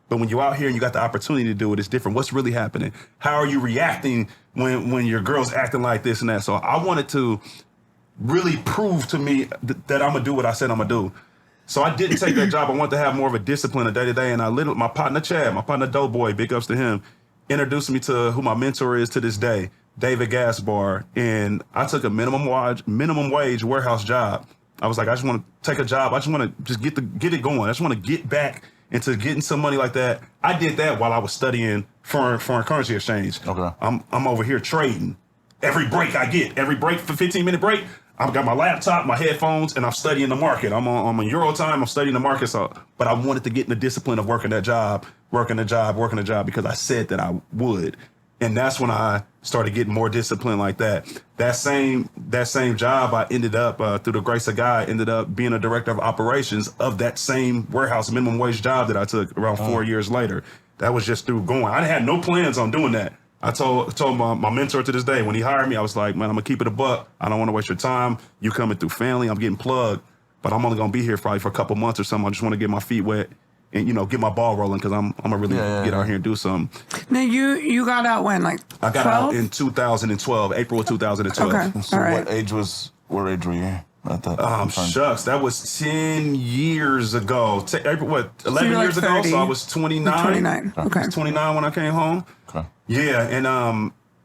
But when you're out here and you got the opportunity to do it, it's different. What's really happening? How are you reacting when your girl's acting like this and that? So I wanted to really prove to me that I'm going to do what I said I'm going to do. So I didn't take that job. I wanted to have more of a discipline a day-to-day. And my partner Chad, my partner Doughboy, big ups to him, introduced me to who my mentor is to this day, David Gaspar. And I took a minimum wage warehouse job. I was like, I just want to take a job. I just want to just get it going. I just want to get back into getting some money like that. I did that while I was studying foreign currency exchange. Okay. I'm over here trading. Every break I get, every break for 15-minute break, I've got my laptop, my headphones, and I'm studying the market. I'm on Euro time. I'm studying the market. But I wanted to get in the discipline of working the job because I said that I would. And that's when I started getting more discipline like that. That same job, I ended up, through the grace of God, ended up being a director of operations of that same warehouse minimum wage job that I took around 4 years later. That was just through going. I had no plans on doing that. I told my mentor to this day, when he hired me, I was like, man, I'm going to keep it a buck. I don't want to waste your time. You coming through family. I'm getting plugged. But I'm only going to be here probably for a couple months or something. I just want to get my feet wet and, get my ball rolling because I'm going to really get out here and do something. Now, you got out when? Like I got 12? Out in 2012, April of 2012. Okay. So all right. what age were you at that? Shucks, that was 10 years ago. 11 years ago? 30, so I was 29. 29. Okay. I was 29 when I came home. Okay. Yeah, and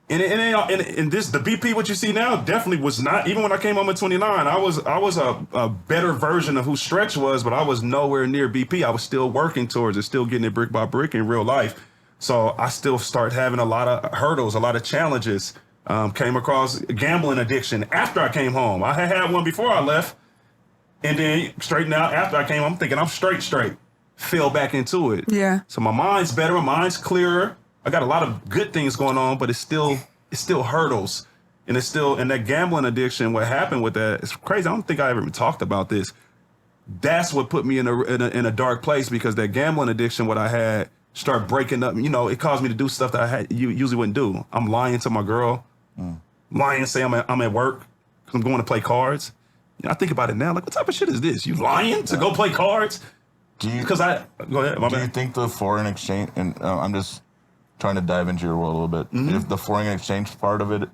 this the BP what you see now definitely was not. Even when I came home at 29, I was a better version of who Stretch was, but I was nowhere near BP. I was still working towards it, still getting it brick by brick in real life. So I still start having a lot of hurdles, a lot of challenges. Came across gambling addiction after I came home. I had one before I left, and then straightened out after I came home. I'm thinking I'm straight. Fell back into it. Yeah. So my mind's better, my mind's clearer. I got a lot of good things going on, but it's still hurdles. And that gambling addiction, what happened with that, it's crazy. I don't think I ever even talked about this. That's what put me in a dark place, because that gambling addiction, what I had, started breaking up. It caused me to do stuff that you usually wouldn't do. I'm lying to my girl, lying, say I'm at work, because I'm going to play cards. I think about it now, like, what type of shit is this? You lying to go play cards? Go ahead. Do you think the foreign exchange, and trying to dive into your world a little bit. If the foreign exchange part of it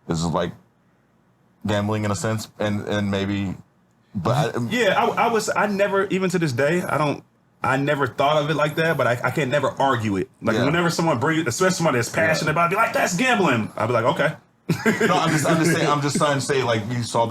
is like gambling in a sense, and maybe, but I never, even to this day, I never thought of it like that, but I can't never argue it. Like whenever someone brings, especially somebody that's passionate about it, be like, that's gambling. I'll be like, okay. No, I'm just saying. I'm just trying to say, like, you saw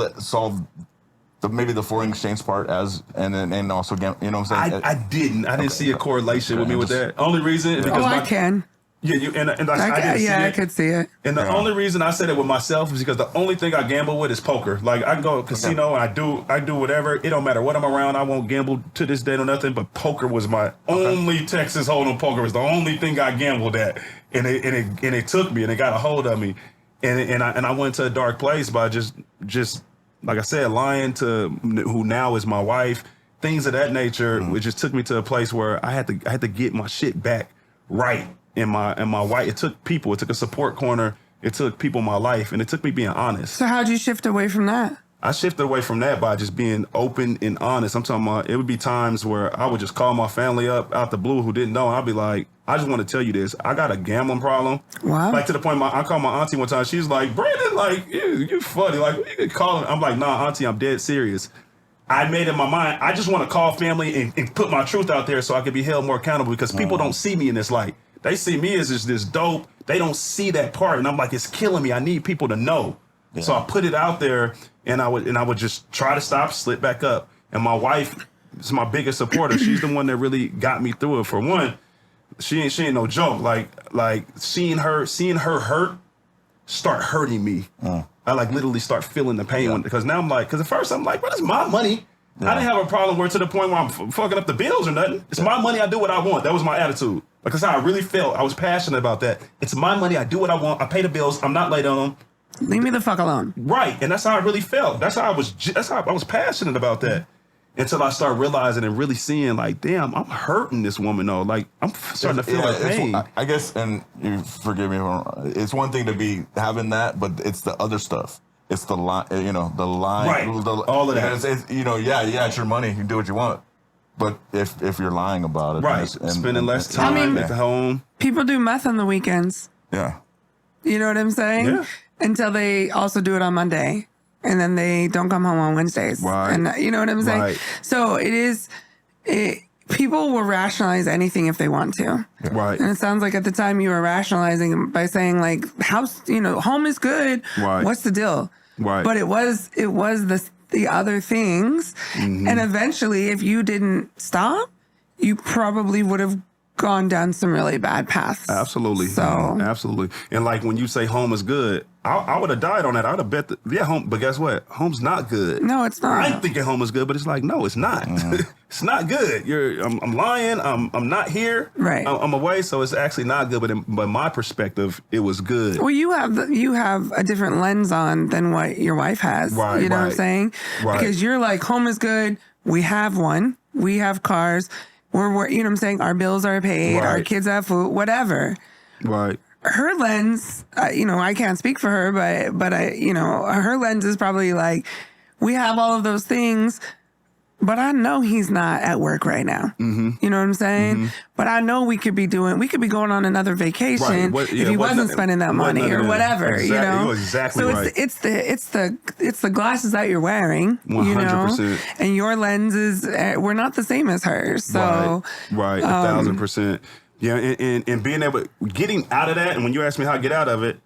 maybe the foreign exchange part as, and also, you know what I'm saying? I didn't see a correlation with me with that. Only reason is because I can. Yeah, I didn't see it. I could see it. And the only reason I said it with myself is because the only thing I gamble with is poker. Like, I can go to a casino and I do whatever. It don't matter what I'm around. I won't gamble to this day or nothing. But poker was my only Texas Hold'em. Poker was the only thing I gambled at, and it took me and it got a hold of me, and I went to a dark place by just like I said, lying to who now is my wife, things of that nature. Which just took me to a place where I had to get my shit back right. And my wife, it took people, it took a support corner, it took people in my life, and it took me being honest. So how'd you shift away from that? I shifted away from that by just being open and honest. I'm talking about, it would be times where I would just call my family up out the blue who didn't know, and I'd be like, I just want to tell you this. I got a gambling problem. Wow. Like, to the point, I called my auntie one time. She's like, Brandon, like, you funny. Like, you can call her. I'm like, nah, auntie, I'm dead serious. I made in my mind, I just want to call family and put my truth out there so I can be held more accountable, because people don't see me in this light. They see me as this dope. They don't see that part, and I'm like, it's killing me. I need people to know. Yeah. So I put it out there, and I would just try to stop, slip back up. And my wife is my biggest supporter. She's the one that really got me through it. For one, she ain't no joke. Like seeing her hurt start hurting me. I like literally start feeling the pain because now I'm like, because at first I'm like, but it's my money. I didn't have a problem where to the point where I'm fucking up the bills or nothing. It's my money. I do what I want. That was my attitude. Like, that's how I really felt. I was passionate about that. It's my money. I do what I want. I pay the bills. I'm not late on them. Leave me the fuck alone. Right. And that's how I really felt. That's how I was passionate about that. Until I started realizing and really seeing, like, damn, I'm hurting this woman, though. Like, I'm starting to feel her pain. I guess, and you forgive me if I'm wrong, it's one thing to be having that, but it's the other stuff. It's the line, the line. Right. All of that. It's, it's your money. You can do what you want. But if you're lying about it. Right. Spending less time at home. People do meth on the weekends. Yeah. You know what I'm saying? Yeah. Until they also do it on Monday. And then they don't come home on Wednesdays. Right. And you know what I'm saying? Right. So people will rationalize anything if they want to. Right. And it sounds like at the time you were rationalizing by saying, like, home is good. Right. What's the deal? Right. But it was the other things. Mm-hmm. And eventually, if you didn't stop, you probably would have gone down some really bad paths. Absolutely. So absolutely. And like when you say home is good, I would have died on that. I would have bet home. But guess what? Home's not good. No, it's not. I'm thinking home is good, but it's like, no, it's not. Mm-hmm. It's not good. I'm lying. I'm not here. Right. I'm away. So it's actually not good. But my perspective, it was good. Well, you have a different lens on than what your wife has. Right. You know what I'm saying? Right. Because you're like, home is good. We have one. We have cars. We're you know what I'm saying? Our bills are paid. Right. Our kids have food. Whatever. Right. Her lens, I can't speak for her, but her lens is probably like, we have all of those things, but I know he's not at work right now. Mm-hmm. You know what I'm saying? Mm-hmm. But I know we could be going on another vacation if he wasn't spending that money or whatever. Exactly. You know, exactly. So right. it's the glasses that you're wearing. 100%. You know, and your lens is we're not the same as hers. So right, 1,000%. Yeah, and being able, getting out of that, and when you ask me how I get out of it,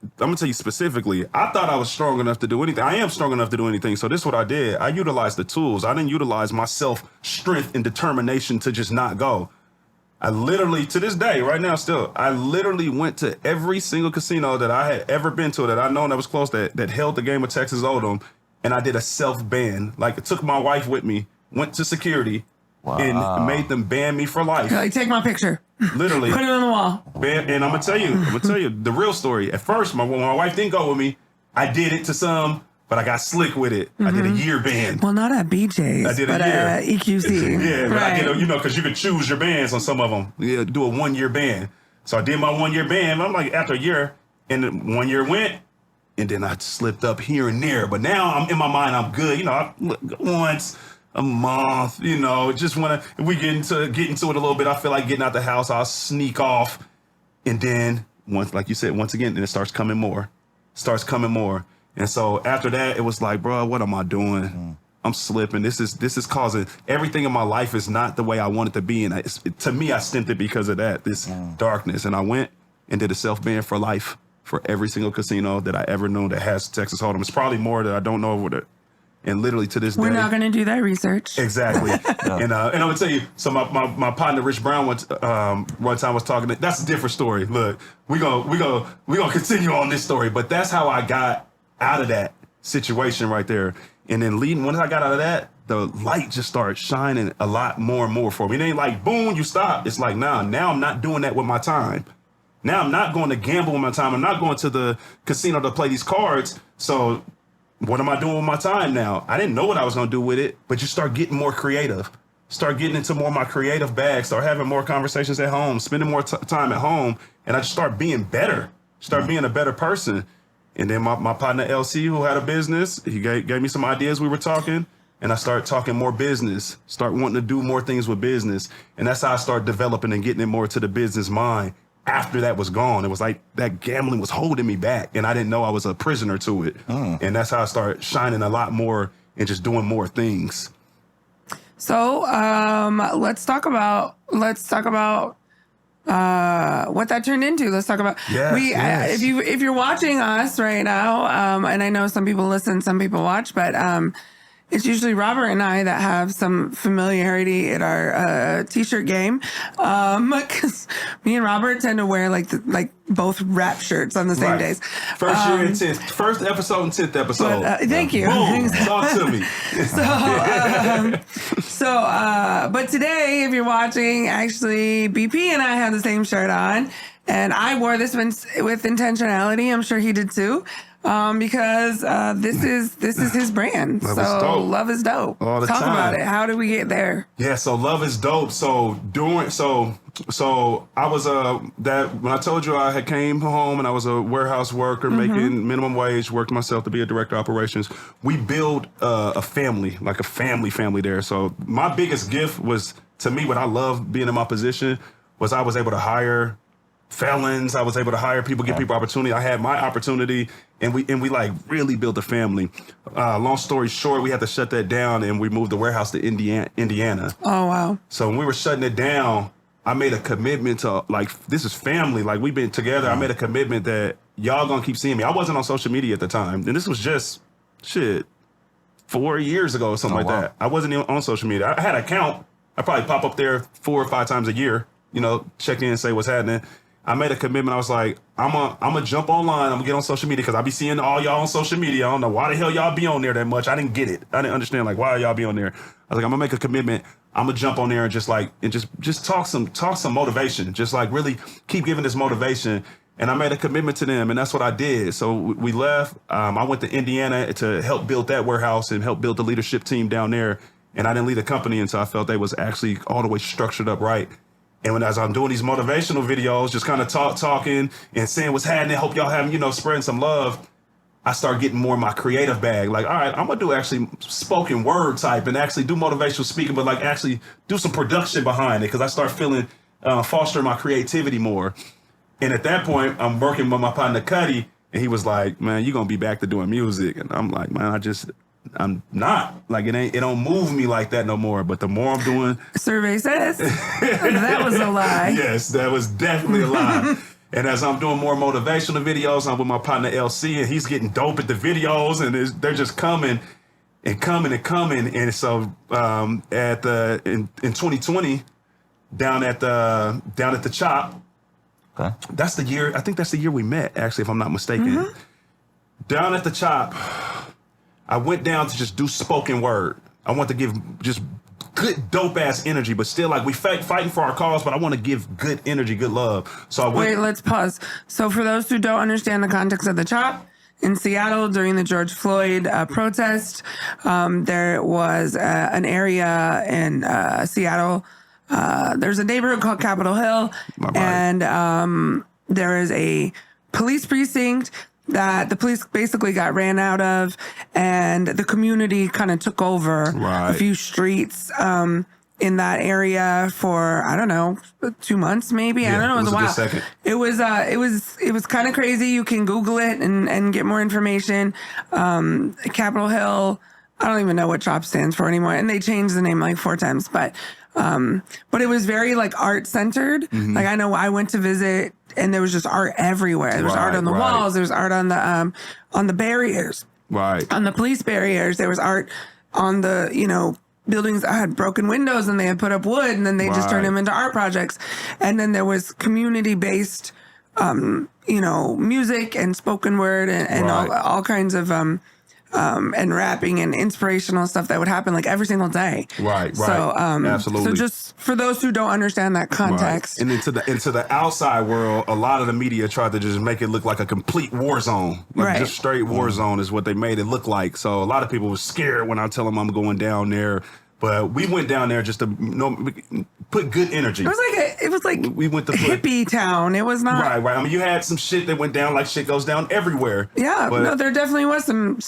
I'm gonna tell you specifically, I thought I was strong enough to do anything. I am strong enough to do anything. So this is what I did. I utilized the tools. I didn't utilize my self-strength and determination to just not go. I literally, to this day, right now still, I literally went to every single casino that I had ever been to that I known that was close that held the game of Texas Hold'em, and I did a self-ban. Like, it took my wife with me, went to security, and made them ban me for life. Like, take my picture. Literally. Put it on the wall. And I'm gonna tell you the real story. At first, when my wife didn't go with me, I did it to some, but I got slick with it. Mm-hmm. I did a year ban. Well, not at BJ's, I did but a year. At EQC. Yeah, but right. I did, because you could choose your bans on some of them. Yeah, do a 1 year ban. So I did my 1 year ban. I'm like, after a year, and then 1 year went, and then I slipped up here and there. But now I'm in my mind, I'm good. Once a month, just want to, we get into it a little bit. I feel like getting out the house, I'll sneak off And then once, like you said, once again, then it starts coming more. And so after that, it was like, bro, what am I doing? I'm slipping. This is causing everything in my life is not the way I want it to be. And to me, I stemmed it because of that, this darkness. And I went and did a self-ban for life for every single casino that I ever knew that has Texas Hold'em. It's probably more that I don't know over there. And literally to this day. We're not going to do that research. Exactly. And I'm going to tell you, so my partner, Rich Brown, one time was talking, that's a different story. Look, we're gonna continue on this story, but that's how I got out of that situation right there. And then once I got out of that, the light just started shining a lot more and more for me. It ain't like, boom, you stop. It's like, now I'm not doing that with my time. Now I'm not going to gamble with my time. I'm not going to the casino to play these cards. So what am I doing with my time now? I didn't know what I was going to do with it, but you start getting more creative. Start getting into more of my creative bag. Start having more conversations at home, spending more time at home. And I just start being better. Start being a better person. And then my partner, LC, who had a business, he gave me some ideas. We were talking. And I started talking more business. Start wanting to do more things with business. And that's how I started developing and getting it more to the business mind. After that was gone, it was like that gambling was holding me back, and I didn't know I was a prisoner to it. And that's how I started shining a lot more and just doing more things. So let's talk about what that turned into. Let's talk about if you're watching us right now, and I know some people listen, some people watch, but it's usually Robert and I that have some familiarity in our t-shirt game, because me and Robert tend to wear like both rap shirts on the same days. First episode and 10th episode. Thank you. Boom, talk to me. But today, if you're watching, actually, BP and I have the same shirt on, and I wore this one with intentionality. I'm sure he did too. Because this is his brand. Love is dope. All the Talk time. about it. How did we get there? Yeah, so love is dope. So I was when I told you I had came home and I was a warehouse worker making minimum wage, worked myself to be a director of operations. We built a family, like a family there. So my biggest gift was, to me, what I love being in my position was I was able to hire felons. I was able to hire people, give people opportunity. I had my opportunity, and we like really built a family. Long story short, we had to shut that down, and we moved the warehouse to Indiana. Oh, wow. So when we were shutting it down, I made a commitment to, like, this is family. Like, we've been together. I made a commitment that y'all gonna keep seeing me. I wasn't on social media at the time, and this was just 4 years ago or something like that. I wasn't even on social media. I had an account. I probably pop up there 4 or 5 times a year, check in and say what's happening. I made a commitment. I was like, I'm gonna jump online. I'm gonna get on social media because I be seeing all y'all on social media. I don't know why the hell y'all be on there that much. I didn't get it. I didn't understand, like, why y'all be on there. I was like, I'm gonna make a commitment. I'm gonna jump on there and just talk some motivation. Just like really keep giving this motivation. And I made a commitment to them, and that's what I did. So we left. I went to Indiana to help build that warehouse and help build the leadership team down there. And I didn't lead the company until I felt they was actually all the way structured up right. And as I'm doing these motivational videos, just kind of talking and saying what's happening, hope y'all having, spreading some love, I start getting more in my creative bag. Like, all right, I'm going to do actually spoken word type and actually do motivational speaking, but like actually do some production behind it because I start feeling, fostering my creativity more. And at that point, I'm working with my partner, Cuddy, and he was like, man, you're going to be back to doing music. And I'm like, man, I'm not. Like, it don't move me like that no more. But the more I'm doing... Survey says that was a lie. Yes, that was definitely a lie. And as I'm doing more motivational videos, I'm with my partner LC, and he's getting dope at the videos, and they're just coming and coming and coming. And so in 2020, down at the Chop, that's the year. I think that's the year we met, actually, if I'm not mistaken. Down at the Chop, I went down to just do spoken word. I want to give just good, dope-ass energy, but still, like, we fighting for our cause, but I want to give good energy, good love. So Wait, let's pause. So for those who don't understand the context of the Chop, in Seattle during the George Floyd protest, there was an area in Seattle. There's a neighborhood called Capitol Hill, and there is a police precinct that the police basically got ran out of, and the community kind of took over a few streets. in that area for, I don't know, 2 months maybe. I don't know. It was a while. Second. It was kind of crazy. You can Google it and get more information. Capitol Hill, I don't even know what CHOP stands for anymore. And they changed the name like 4 times, but it was very like art centered. Mm-hmm. Like I know I went to visit and there was just art everywhere. There was art on the walls. There was art on the barriers. Right. On the police barriers. There was art on the, buildings that had broken windows and they had put up wood and then they just turned them into art projects. And then there was community-based, music and spoken word and all kinds of, and rapping and inspirational stuff that would happen like every single day. Right. So, absolutely. So just for those who don't understand that context. Right. And into the outside world, a lot of the media tried to just make it look like a complete war zone. Like just straight war zone is what they made it look like. So a lot of people were scared when I tell them I'm going down there. But we went down there just to put good energy. It was like we went to hippie town. It was not right. I mean, you had some shit that went down like shit goes down everywhere. Yeah, but, no, there definitely was some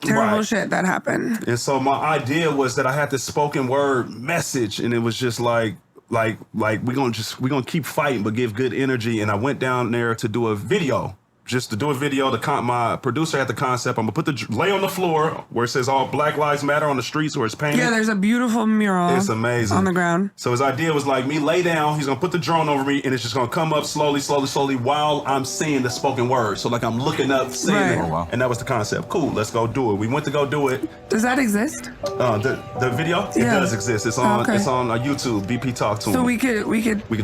terrible shit that happened. And so my idea was that I had this spoken word message, and it was just like we're gonna keep fighting, but give good energy. And I went down there to do a video. Just to do a video, my producer had the concept. I'm gonna lay on the floor where it says all Black Lives Matter on the streets where it's painted. Yeah, there's a beautiful mural. It's amazing on the ground. So his idea was like me lay down. He's gonna put the drone over me, and it's just gonna come up slowly while I'm saying the spoken word. So like I'm looking up, saying it. Oh, wow. And that was the concept. Cool, let's go do it. We went to go do it. Does that exist? The video? It does exist. It's on YouTube. BP Talk to him. So we could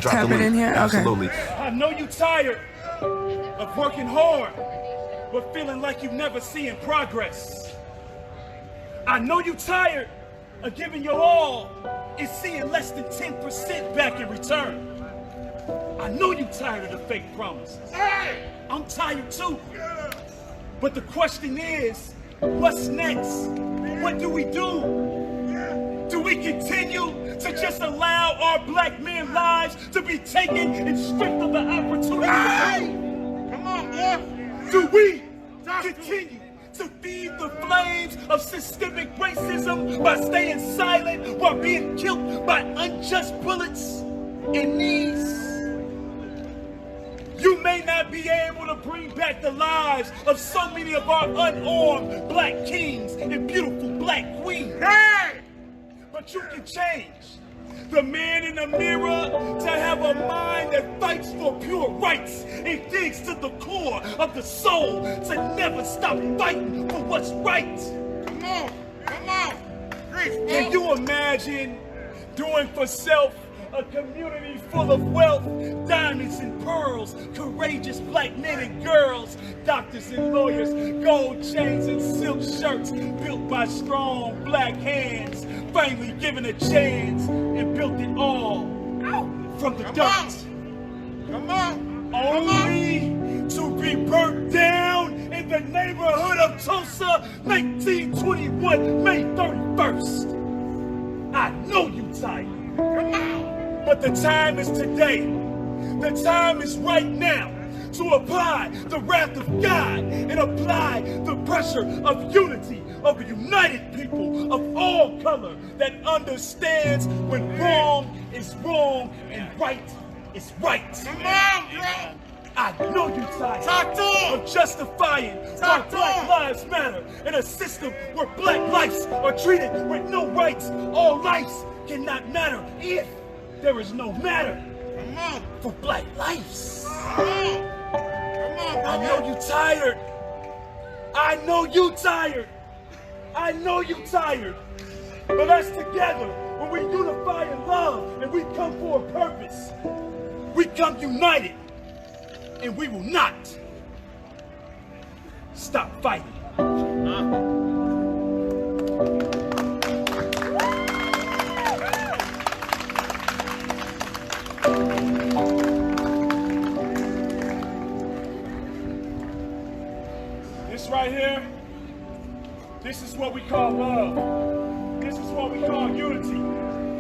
drop tap the link. it in here. Absolutely. Okay. I know you tired of working hard, but feeling like you've never seen progress. I know you tired of giving your all and seeing less than 10% back in return. I know you tired of the fake promises. I'm tired too. But the question is, what's next? What do we do? Do we continue to just allow our black men's lives to be taken and stripped of the opportunity? Come on, boy. Do we continue to feed the flames of systemic racism by staying silent while being killed by unjust bullets and knees? You may not be able to bring back the lives of so many of our unarmed black kings and beautiful black queens. Hey! But you can change the man in the mirror to have a mind that fights for pure rights and digs to the core of the soul to never stop fighting for what's right. Come on. Can you imagine doing for self a community full of wealth, diamonds and pearls, courageous black men and girls, doctors and lawyers, gold chains and silk shirts, built by strong black hands, finally given a chance and built it all from the dirt. Come on. Only to be burnt down in the neighborhood of Tulsa, 1921, May 31st. I know you tired. Come on. But the time is today. The time is right now to apply the wrath of God and apply the pressure of unity of a united people of all color that understands when wrong is wrong and right is right. Come on, bro. I know you tired of justifying why Black Lives Matter in a system where black lives are treated with no rights. All lives cannot matter if there is no matter for black lives. I know you tired. I know you tired. I know you tired. But us together, when we unify in love and we come for a purpose, we come united and we will not stop fighting. This right here, this is what we call love. This is what we call unity.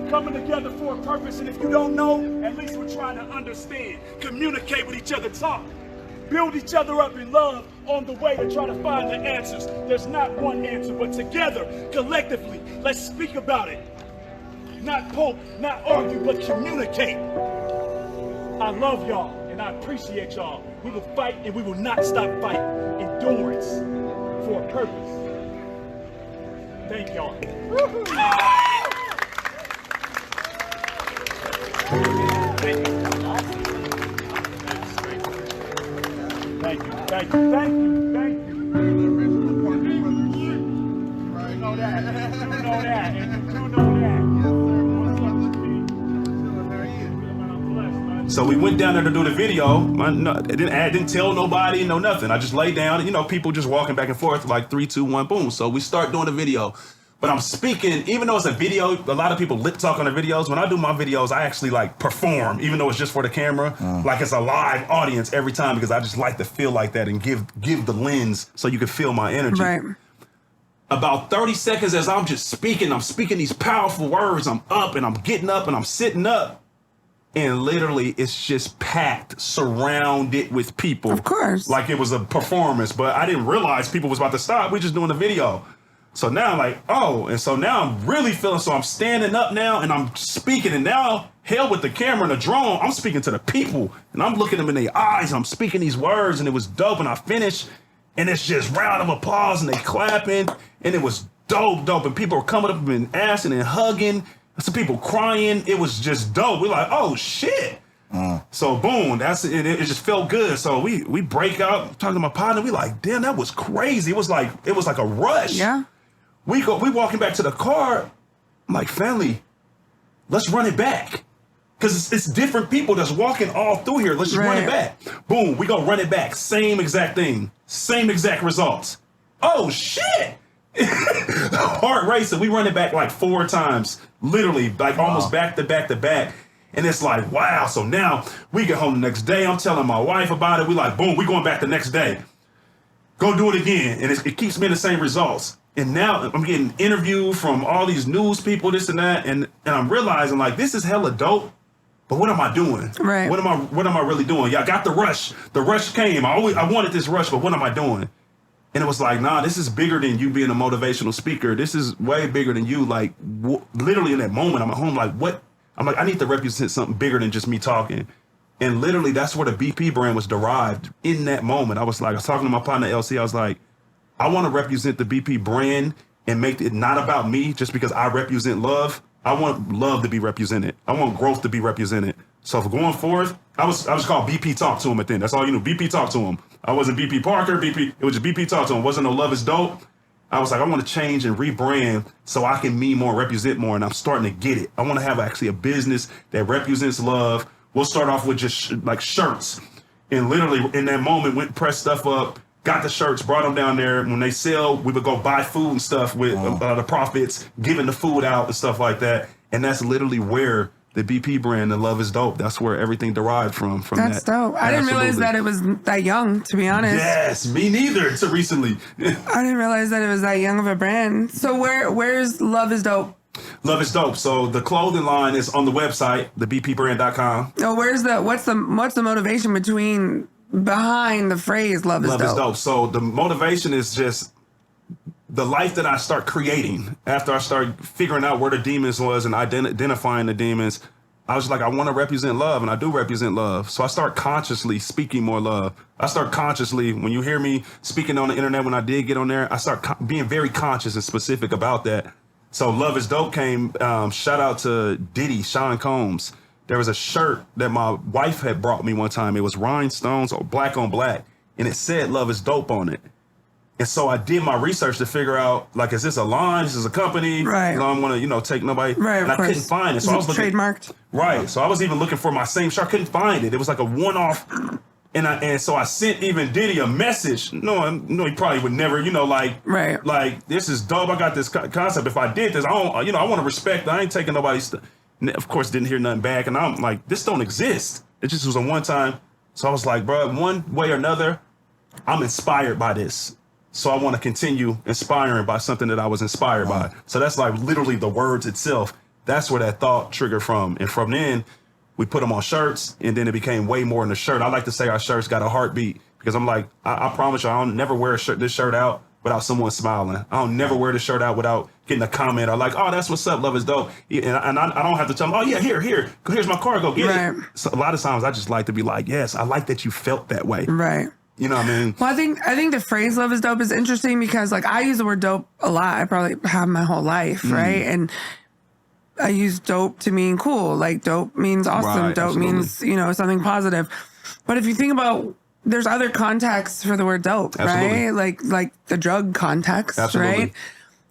Coming together for a purpose, and if you don't know, at least we're trying to understand, communicate with each other, talk, build each other up in love on the way to try to find the answers. There's not one answer, but together, collectively, let's speak about it. not poke, not argue, but communicate. I love y'all and I appreciate y'all. We will fight and we will not stop fighting. Endurance for a purpose. Thank y'all. Thank you, thank you, thank you, thank you. You know that, you know that, and you do know that. So we went down there to do the video. I didn't tell nobody, no nothing. I just laid down, people just walking back and forth like 3, 2, 1, boom. So we start doing the video. But I'm speaking, even though it's a video, a lot of people lip talk on the videos. When I do my videos, I actually like perform, even though it's just for the camera. Like it's a live audience every time because I just like to feel like that and give the lens so you can feel my energy. Right. About 30 seconds as I'm just speaking, I'm speaking these powerful words. I'm up and I'm getting up and I'm sitting up. And literally, it's just packed, surrounded with people. Of course. Like it was a performance, but I didn't realize people was about to stop. We just doing the video. So now I'm like, oh, and so now I'm really feeling, so I'm standing up now and I'm speaking. And now, hell with the camera and the drone, I'm speaking to the people. And I'm looking them in their eyes. And I'm speaking these words and it was dope. And I finished and it's just round of applause and they clapping. And it was dope. And people were coming up and asking and hugging. Some people crying. It was just dope. We're like, oh shit. So boom, that's it. It just felt good. So we break out, talking to my partner. We like, damn, that was crazy. It was like a rush. Yeah. We walking back to the car. I'm like, family, let's run it back. Cause it's different people that's walking all through here. Let's just run it back. Boom, we go run it back. Same exact thing. Same exact results. Oh shit. Heart racing. We run it back like 4 times, literally, like almost back to back to back. And it's like, wow. So now we get home the next day. I'm telling my wife about it. We like, boom, we going back the next day. Go do it again. And it keeps me the same results. And now I'm getting interviewed from all these news people, this and that. And I'm realizing like, this is hella dope. But what am I doing? Right. What am I really doing? Y'all got the rush. The rush came. I wanted this rush, but what am I doing? And it was like, nah, this is bigger than you being a motivational speaker. This is way bigger than you. Like, literally in that moment, I'm at home like, what? I'm like, I need to represent something bigger than just me talking. And literally, that's where the BP brand was derived in that moment. I was talking to my partner, LC. I was like, I want to represent the BP brand and make it not about me just because I represent love. I want love to be represented. I want growth to be represented. So for going forth, I was called BP Talk to him at the end. That's all you knew, BP Talk to him. I wasn't BP Parker, it was just BP Talk to him. Wasn't no Love is Dope. I was like, I want to change and rebrand so I can mean more, represent more, and I'm starting to get it. I want to have actually a business that represents love. We'll start off with just like shirts. And literally in that moment, went and pressed stuff up, got the shirts, brought them down there. When they sell, we would go buy food and stuff with the profits, giving the food out and stuff like that. And that's literally where the BP brand, the Love is Dope, that's where everything derived from That's that. dope. I didn't realize that it was that young, to be honest. Yes, me neither, until recently. I didn't realize that it was that young of a brand. So where's Love is Dope? Love is Dope. So the clothing line is on the website, thebpbrand.com. Oh, what's the motivation behind the phrase Love is Dope? Love is Dope. So the motivation is just the life that I start creating after I start figuring out where the demons was and identifying the demons. I was like, I want to represent love, and I do represent love. So I start consciously speaking more love. I start consciously, when you hear me speaking on the internet, when I did get on there, I start being very conscious and specific about that. So Love is Dope came, shout out to Diddy, Sean Combs. There was a shirt that my wife had brought me one time. It was rhinestones or black on black, and it said Love is Dope on it. And so I did my research to figure out, like, is this a line? Is this a company? Right. I don't want to, take nobody. Right, and of I course. couldn't find it. So I was looking. Trademarked. Right. So I was even looking for my same shirt. I couldn't find it. It was like a one-off. And so I sent even Diddy a message. No, he probably would never, Right. like, this is dope. I got this concept. If I did this, I want to respect. I ain't taking nobody's stuff. Of course, didn't hear nothing back. And I'm like, this don't exist. It just was a one time. So I was like, bro, one way or another, I'm inspired by this. So I want to continue inspiring by something that I was inspired by. So that's like literally the words itself. That's where that thought triggered from. And from then, we put them on shirts, and then it became way more than a shirt. I like to say our shirts got a heartbeat because I'm like, I promise you, I don't never wear this shirt out without someone smiling. I don't never wear this shirt out without getting a comment or like, oh, that's what's up, love is dope. And I don't have to tell them, oh yeah, here's my card, go get it. So a lot of times I just like to be like, yes, I like that you felt that way. Right. You know what I mean? Well, I think the phrase "love is dope" is interesting because, like, I use the word "dope" a lot. I probably have my whole life, right? And I use "dope" to mean cool. Like, dope means awesome. Right, dope absolutely. means something positive. But if you think about, there's other contexts for the word "dope," Absolutely. right? Like the drug context, Absolutely.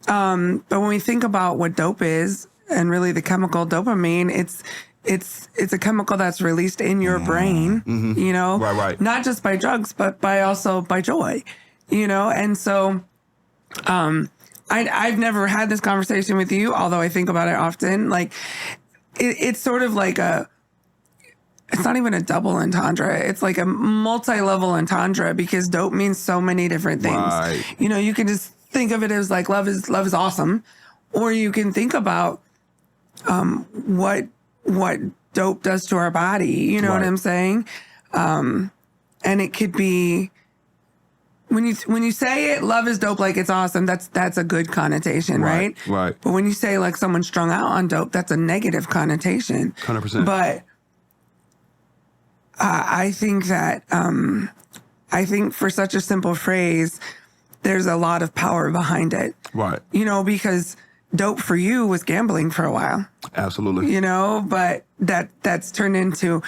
right? But when we think about what dope is, and really the chemical dopamine, it's a chemical that's released in your brain, Right. not just by drugs, but also by joy, And so, I've never had this conversation with you, although I think about it often. Like, it's sort of like it's not even a double entendre. It's like a multi-level entendre because dope means so many different things. Right. You can just think of it as like love is awesome, or you can think about what dope does to our body. You know what I'm saying? And it could be when you say it, love is dope, like it's awesome. That's a good connotation, right? Right. But when you say like someone's strung out on dope, that's a negative connotation. 100%. But I think that for such a simple phrase, there's a lot of power behind it. Right. Because dope for you was gambling for a while. Absolutely. But that's turned into,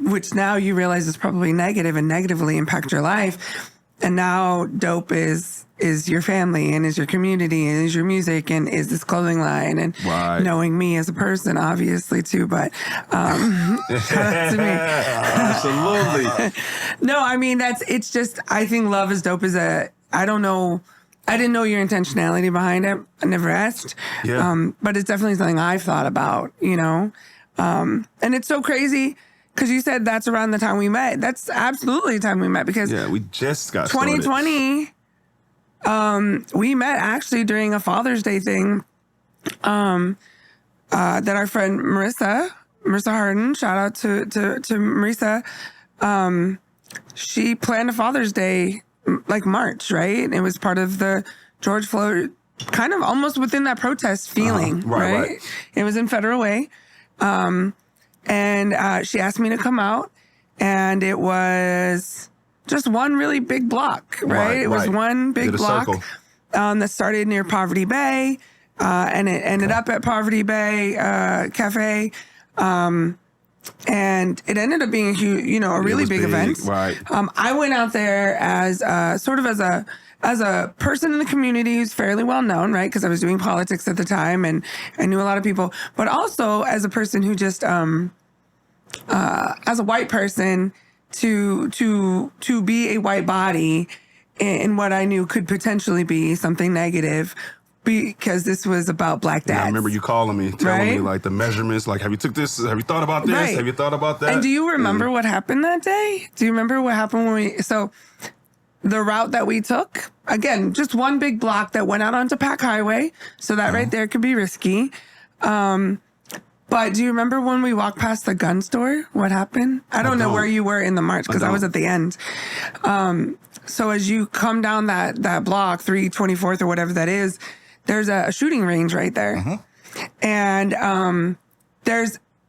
which now you realize is probably negative and negatively impact your life. And now dope is your family and is your community and is your music and is this clothing line and knowing me as a person, obviously, too. But shout out to me. Absolutely. No, I mean, it's just, I think love is dope is I don't know. I didn't know your intentionality behind it. I never asked. Yeah. But it's definitely something I've thought about, And it's so crazy because you said that's around the time we met. That's absolutely the time we met because we just got 2020, we met actually during a Father's Day thing that our friend Marissa Harden, shout out to Marissa, she planned a Father's Day like March, right? It was part of the George Floyd, kind of almost within that protest feeling, right? It was in Federal Way. And she asked me to come out, and it was just one really big block, right? It was one big block that started near Poverty Bay, and it ended up at Poverty Bay Cafe. And it ended up being a huge, a really big event. Right. I went out there as sort of as a person in the community who's fairly well known, right? Because I was doing politics at the time and I knew a lot of people, but also as a person who just, as a white person, to be a white body in what I knew could potentially be something negative. Because this was about Black dads. I remember you calling me, telling me like the measurements, like, have you took this? Have you thought about this? Right. Have you thought about that? And do you remember what happened that day? Do you remember what happened when so the route that we took, again, just one big block that went out onto Pack Highway. So that right there could be risky. But do you remember when we walked past the gun store? What happened? I don't know where you were in the march because I was at the end. So as you come down that block, 324th or whatever that is, there's a shooting range right there. And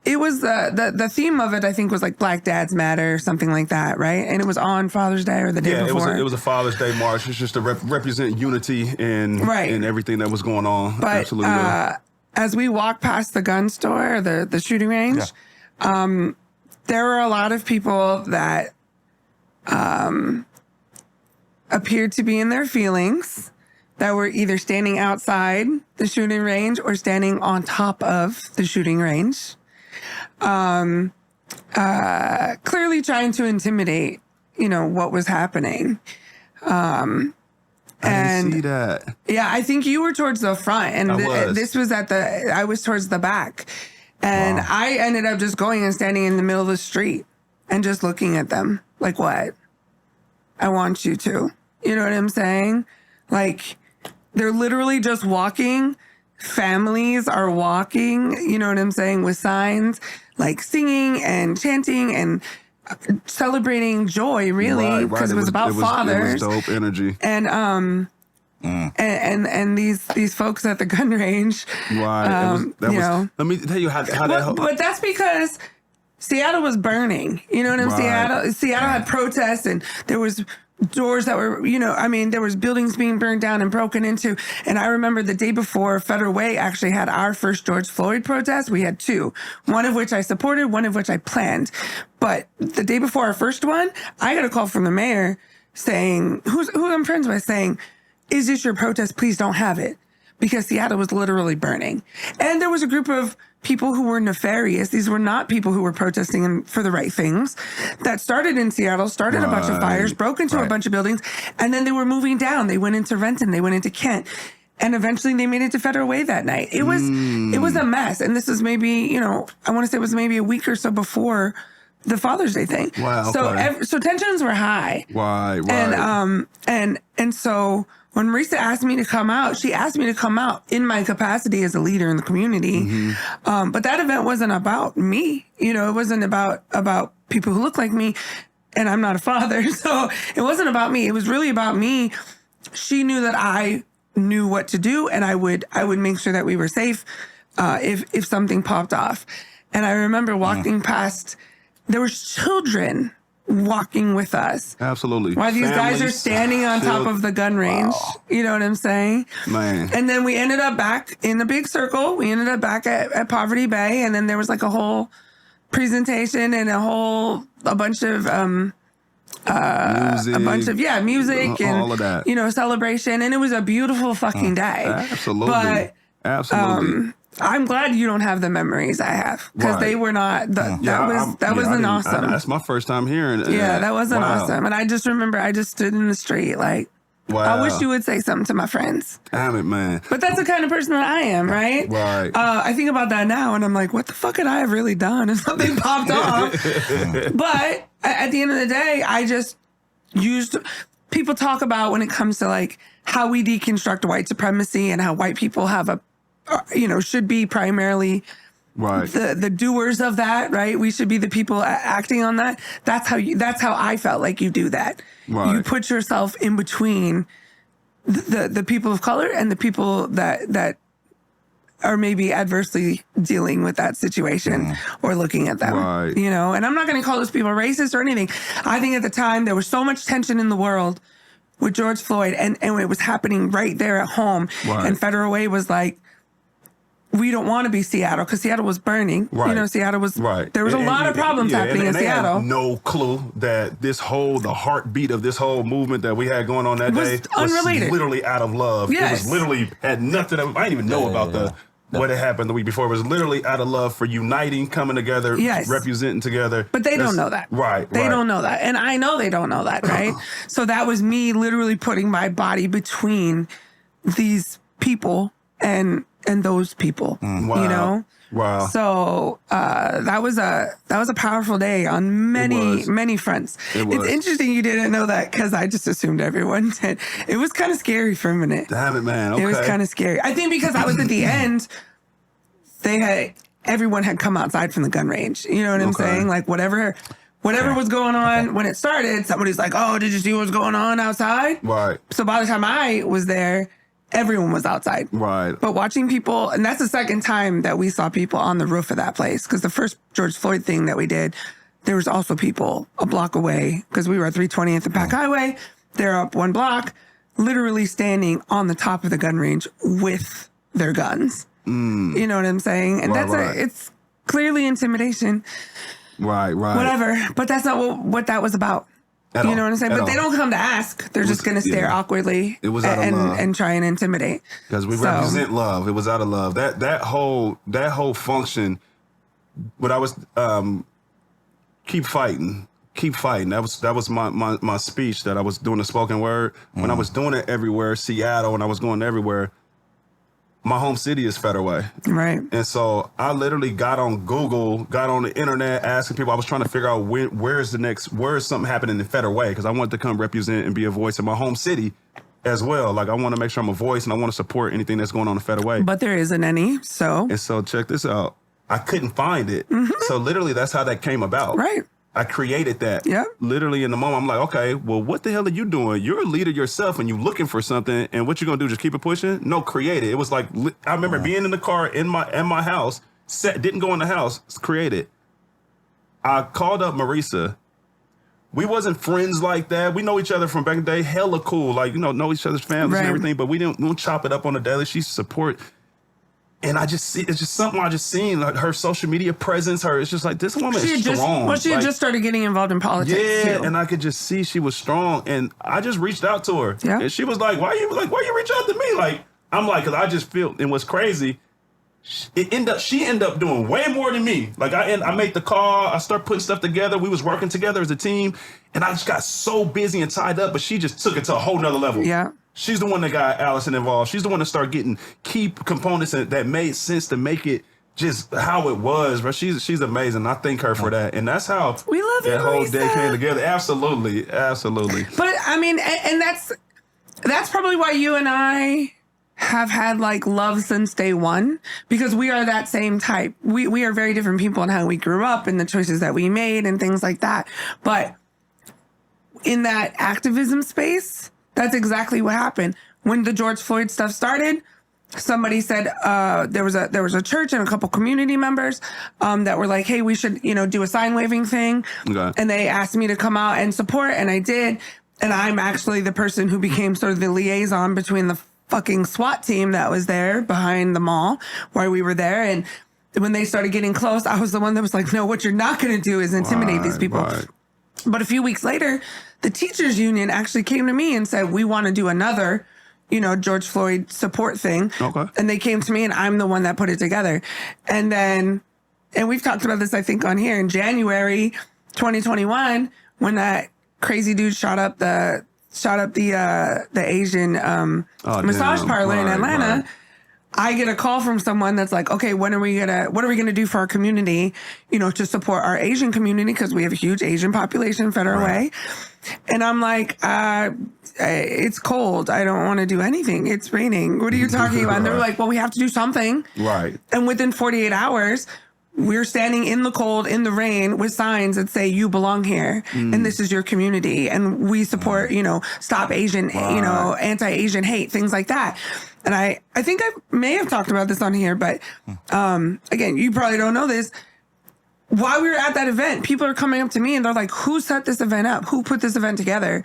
it was the theme of it, I think, was like Black Dads Matter or something like that, right? And it was on Father's Day or the day before. It was a Father's Day march. It's just to represent unity and everything that was going on. But absolutely. as we walked past the gun store, the shooting range, there were a lot of people that appeared to be in their feelings, that were either standing outside the shooting range or standing on top of the shooting range. Clearly trying to intimidate, what was happening. I didn't see that. Yeah, I think you were towards the front, and this was I was towards the back. And I ended up just going and standing in the middle of the street and just looking at them like, what? I want you to. You know what I'm saying? Like, they're literally just walking. Families are walking, you know what I'm saying, with signs, like singing and chanting and celebrating joy, really, because it was about fathers. It was dope energy. And And these folks at the gun range, Right. Let me tell you how that. But that's because Seattle was burning. You know what I'm saying? Seattle had protests, and there was doors that were, there was buildings being burned down and broken into. And I remember the day before, Federal Way actually had our first George Floyd protest. We had two, one of which I supported, one of which I planned. But the day before our first one, I got a call from the mayor saying, who I'm friends with, saying, "Is this your protest? Please don't have it." Because Seattle was literally burning. And there was a group of people who were nefarious. These were not people who were protesting for the right things. That started in Seattle, started a bunch of fires, broke into a bunch of buildings, and then they were moving down. They went into Renton, they went into Kent, and eventually they made it to Federal Way that night. It was a mess. And this is maybe, I want to say it was maybe a week or so before the Father's Day thing. Wow. So tensions were high. Right. And so when Marisa asked me to come out, she asked me to come out in my capacity as a leader in the community. But that event wasn't about me. It wasn't about people who look like me, and I'm not a father. So it wasn't about me. It was really about me. She knew that I knew what to do, and I would make sure that we were safe if something popped off. And I remember walking past, there were children walking with us. Absolutely. While these guys are standing on top of the gun range. Wow. You know what I'm saying? Man. And then we ended up back in the big circle. We ended up back at Poverty Bay. And then there was like a whole presentation and a bunch of music and all of that. Celebration. And it was a beautiful fucking day. Absolutely. But I'm glad you don't have the memories I have, because they were not. That wasn't awesome. That's my first time hearing it. Yeah, that wasn't awesome. And I just remember I just stood in the street like, I wish you would say something to my friends. Damn it, man. But that's the kind of person that I am, right? Right. I think about that now, and I'm like, what the fuck could I have really done if something popped off? But at the end of the day, I just used. People talk about when it comes to like how we deconstruct white supremacy and how white people have should be primarily the doers of that, right? We should be the people acting on that. That's how I felt like you do that. Right. You put yourself in between the people of color and the people that are maybe adversely dealing with that situation or looking at them, right. And I'm not going to call those people racist or anything. I think at the time there was so much tension in the world with George Floyd, and it was happening right there at home. Right. And Federal Way was like, we don't want to be Seattle, because Seattle was burning. Right. Seattle was, right. There was a lot of problems happening in Seattle. Had no clue that the heartbeat of this whole movement that we had going on that day was unrelated. Literally out of love. Yes. It was literally had nothing. I didn't even know about what had happened the week before. It was literally out of love for uniting, coming together, representing together. But they don't know that. Right. They don't know that. And I know they don't know that, right? So that was me literally putting my body between these people and those people, Wow. So that was a powerful day on many fronts. It's interesting you didn't know that, because I just assumed everyone did. It was kind of scary for a minute. Damn it, man. Okay. It was kind of scary. I think because I was at the end, everyone had come outside from the gun range. You know what I'm saying? Like whatever was going on when it started, somebody's like, "Oh, did you see what's going on outside?" Right. So by the time I was there, everyone was outside. Right. But watching people, and that's the second time that we saw people on the roof of that place, because the first George Floyd thing that we did, there was also people a block away, because we were at 320th and Pack Highway. They're up one block, literally standing on the top of the gun range with their guns. You know what I'm saying? And it's clearly intimidation. Right. Whatever. But that's not what that was about. You know what I'm saying? But they don't come to ask. They're just going to stare awkwardly and try and intimidate. Because we represent love. It was out of love. That whole function, what I was keep fighting. That was my speech that I was doing, the spoken word. When I was doing it everywhere, Seattle, and I was going everywhere, my home city is Federal Way. Right. And so I literally got on Google, got on the internet, asking people. I was trying to figure out where is something happening in Federal Way, because I wanted to come represent and be a voice in my home city as well. Like, I want to make sure I'm a voice, and I want to support anything that's going on in Federal Way. But there isn't any, so. And so check this out. I couldn't find it. So literally that's how that came about. Right. I created that. Yep. Literally in the moment, I'm like, okay, well, what the hell are you doing? You're a leader yourself and you looking for something. And what you going to do? Just keep it pushing? No, create it. It was like, I remember being in the car in my house, didn't go in the house, create it. I called up Marisa. We wasn't friends like that. We know each other from back in the day. Hella cool. Like, know each other's families and everything, but we don't chop it up on the daily. She support. And I just see, it's just something I just seen, like her social media presence, it's just like, this woman is strong. She had just started getting involved in politics. Yeah, too. and I could just see she was strong. And I just reached out to her. Yeah. And she was like, why you reach out to me? Like, I'm like, cause I just feel, and what's crazy, she ended up doing way more than me. Like I made the call, I started putting stuff together. We was working together as a team, and I just got so busy and tied up, but she just took it to a whole nother level. Yeah. She's the one that got Allison involved. She's the one that started getting key components that made sense to make it just how it was, bro. She's amazing. I thank her for that. And that's how we love that whole Marisa. day came together. Absolutely. But I mean, and that's probably why you and I have had like love since day one, because we are that same type. We are very different people in how we grew up and the choices that we made and things like that. But in that activism space, that's exactly what happened. When the George Floyd stuff started, somebody said there was a church and a couple community members that were like, hey, we should, do a sign waving thing. Okay. And they asked me to come out and support, and I did. And I'm actually the person who became sort of the liaison between the fucking SWAT team that was there behind the mall where we were there. And when they started getting close, I was the one that was like, no, what you're not going to do is intimidate these people. Right. But a few weeks later, the teachers union actually came to me and said, we want to do another, George Floyd support thing. Okay. And they came to me, and I'm the one that put it together. And then, and we've talked about this, I think, on here in January 2021, when that crazy dude shot up the Asian massage parlor in Atlanta. Right. I get a call from someone that's like, okay, what are we gonna do for our community, to support our Asian community, because we have a huge Asian population Federal Way. And I'm like, it's cold. I don't want to do anything. It's raining. What are you talking about? And they're like, well, we have to do something. Right. And within 48 hours, we're standing in the cold, in the rain, with signs that say, you belong here, and this is your community, and we support, stop Asian, anti-Asian hate, things like that. And I think I may have talked about this on here, but again, you probably don't know this. While we were at that event, people are coming up to me and they're like, who set this event up? Who put this event together?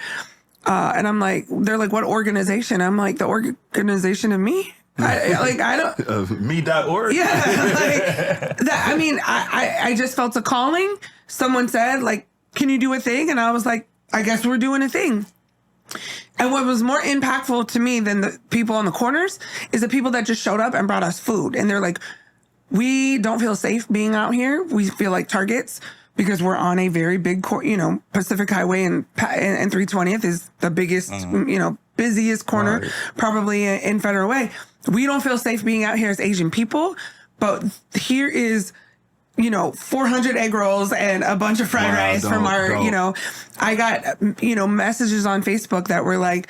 And I'm like, they're like, what organization? I'm like, the organization of me? I don't. Me.org? Yeah. Like, that, I mean, I just felt a calling. Someone said, like, can you do a thing? And I was like, I guess we're doing a thing. And what was more impactful to me than the people on the corners is the people that just showed up and brought us food. And they're like, we don't feel safe being out here. We feel like targets because we're on a very big, Pacific Highway, and 320th is the biggest, busiest corner probably in Federal Way. We don't feel safe being out here as Asian people, but here is, 400 egg rolls and a bunch of fried rice from our, I got, messages on Facebook that were like,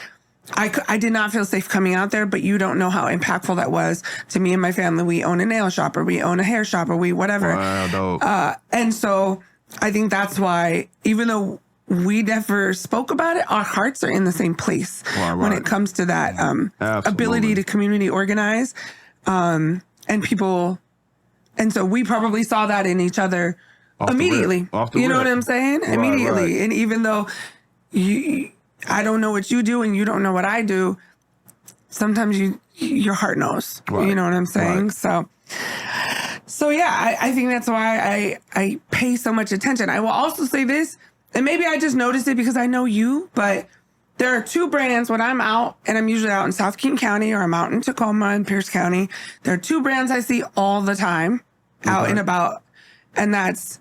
I did not feel safe coming out there, but you don't know how impactful that was to me and my family. We own a nail shop, or we own a hair shop, or we whatever. Wow, dope. And so I think that's why, even though we never spoke about it, our hearts are in the same place when it comes to that ability to community organize and people. And so we probably saw that in each other immediately. You know what I'm saying? Right, immediately. right. And even though I don't know what you do and you don't know what I do, sometimes your heart knows. Right. You know what I'm saying? Right. So yeah, I think that's why I pay so much attention. I will also say this, and maybe I just noticed it because I know you, but there are two brands when I'm out, and I'm usually out in South King County or I'm out in Tacoma and Pierce County. There are two brands I see all the time out and about, and that's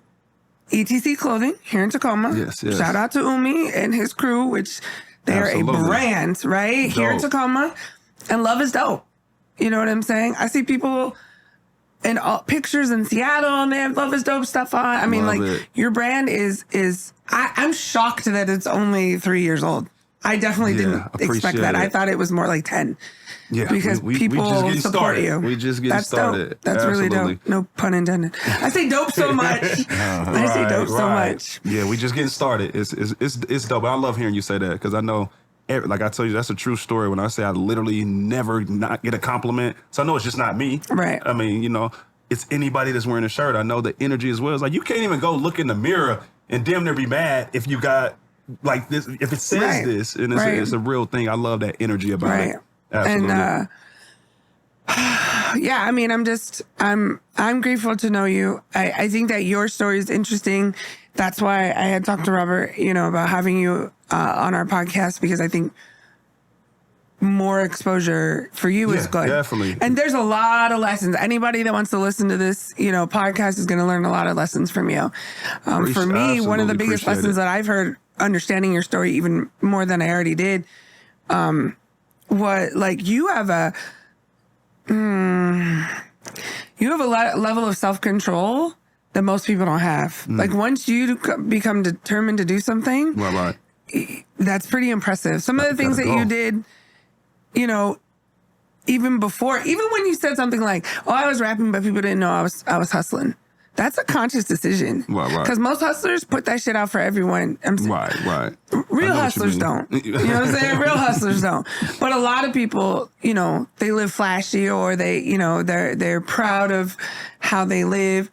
ETC Clothing here in Tacoma. Yes, yes. Shout out to Umi and his crew, which they're a brand, right? Dope. Here in Tacoma. And Love is Dope. You know what I'm saying? I see people in pictures in Seattle and they have Love is Dope stuff on. I mean, Love it. your brand is I'm shocked that it's only 3 years old. I definitely didn't expect that. I thought it was more like 10. Yeah, because people just getting support started. you. We just getting started. Dope. That's Absolutely. really dope. No pun intended. I say dope so much. I say dope so much. Yeah, we just getting started. It's dope. I love hearing you say that because I know, like I told you, that's a true story. When I say I literally never not get a compliment, so I know it's just not me. Right. I mean, you know, it's anybody that's wearing a shirt. I know the energy as well. It's like you can't even go look in the mirror and damn near be mad if you got like this, if it says this, and it's a real thing. I love that energy about it. Absolutely. And yeah, I mean, I'm grateful to know you. I think that your story is interesting. That's why I had talked to Robert, you know, about having you on our podcast, because I think more exposure for you is good. Definitely. And there's a lot of lessons. Anybody that wants to listen to this, you know, podcast is going to learn a lot of lessons from you. For me, one of the biggest lessons that I've heard, understanding your story even more than I already did, what like you have a level of self-control that most people don't have. Like once you become determined to do something, that's pretty impressive. Some of the things that you did, you know, even before, even when you said something like, "Oh, I was rapping, but people didn't know I was hustling." That's a conscious decision. Because most hustlers put that shit out for everyone. Real hustlers don't. You know what I'm saying? Real hustlers don't. But a lot of people, you know, they live flashy, or they, you know, they're proud of how they live.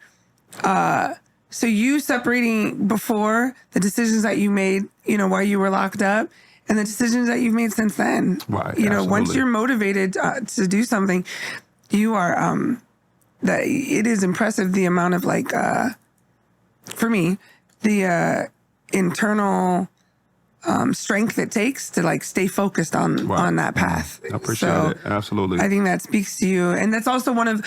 So you separating before the decisions that you made, you know, while you were locked up, and the decisions that you've made since then. You know, once you're motivated to do something, you are, that it is impressive the amount of like, for me, the internal strength it takes to like stay focused on that path. I appreciate it. Absolutely. I think that speaks to you. And that's also one of,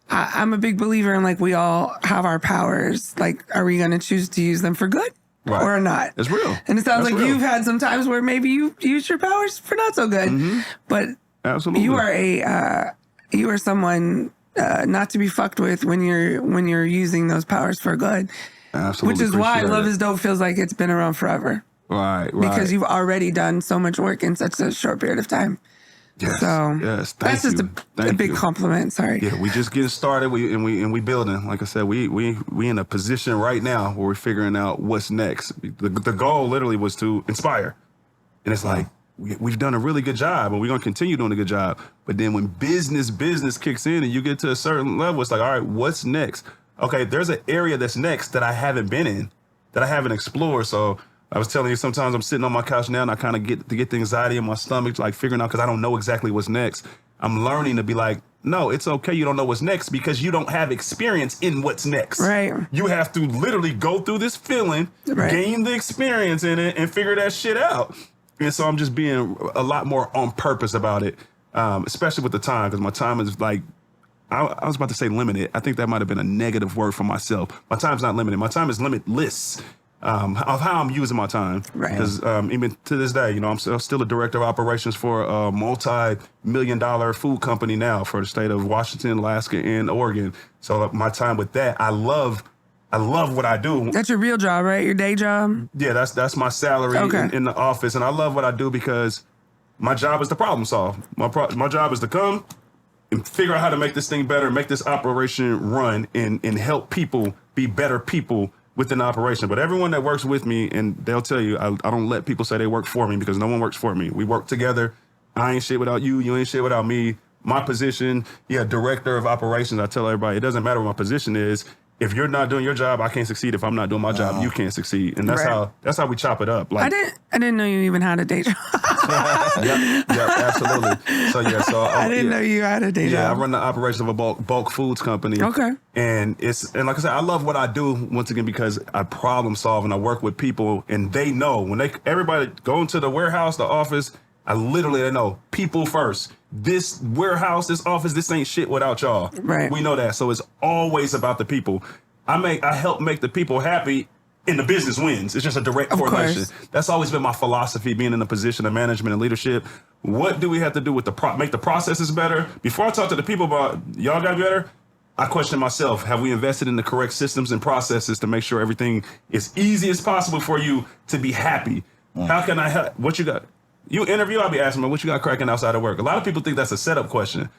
I'm a big believer in like, we all have our powers. Like, are we going to choose to use them for good or not? It's real. And it sounds like you've had some times where maybe you use your powers for not so good, but absolutely, you are someone not to be fucked with when you're using those powers for good. Absolutely. Which is why Love is Dope feels like it's been around forever. Right. Because you've already done so much work in such a short period of time. Yes. So that's just a big compliment. Sorry. Yeah, we just getting started. We building. Like I said, we in a position right now where we're figuring out what's next. The goal literally was to inspire, and it's like we've done a really good job, and we're gonna continue doing a good job. But then when business kicks in, and you get to a certain level, it's like, all right, what's next? Okay, there's an area that's next that I haven't been in, that I haven't explored. So I was telling you, sometimes I'm sitting on my couch now and I kind of get the anxiety in my stomach, like figuring out, because I don't know exactly what's next. I'm learning to be like, no, it's okay. You don't know what's next because you don't have experience in what's next. Right. You have to literally go through this feeling, gain the experience in it, and figure that shit out. And so I'm just being a lot more on purpose about it, especially with the time, because my time is like, I was about to say limited. I think that might have been a negative word for myself. My time's not limited. My time is limitless. Of how I'm using my time. Because even to this day, you know, I'm still a director of operations for a multi-million-dollar food company now for the state of Washington, Alaska, and Oregon. So my time with that, I love what I do. That's your real job, right? Your day job? Yeah, that's my salary in the office. And I love what I do because my job is to problem solve. My job is to come and figure out how to make this thing better, make this operation run, and help people be better people within the operation. But everyone that works with me, and they'll tell you, I don't let people say they work for me, because no one works for me. We work together. I ain't shit without you. You ain't shit without me. My position, director of operations, I tell everybody, it doesn't matter what my position is. If you're not doing your job, I can't succeed. If I'm not doing my job, you can't succeed. And that's how we chop it up. Like, I didn't know you even had a day job. Yep, absolutely. So I didn't know you had a day job. Yeah, I run the operations of a bulk foods company. Okay. And like I said, I love what I do, once again, because I problem solve and I work with people, and they know when everybody go into the warehouse, the office, they know people first. This warehouse, this office, this ain't shit without y'all. Right. We know that. So it's always about the people. I help make the people happy, and the business wins. It's just a direct correlation. That's always been my philosophy, being in a position of management and leadership. What do we have to do with make the processes better? Before I talk to the people about y'all got better, I question myself, have we invested in the correct systems and processes to make sure everything is easy as possible for you to be happy? How can I help? What you got? You interview, I'll be asking, man, what you got cracking outside of work? A lot of people think that's a setup question.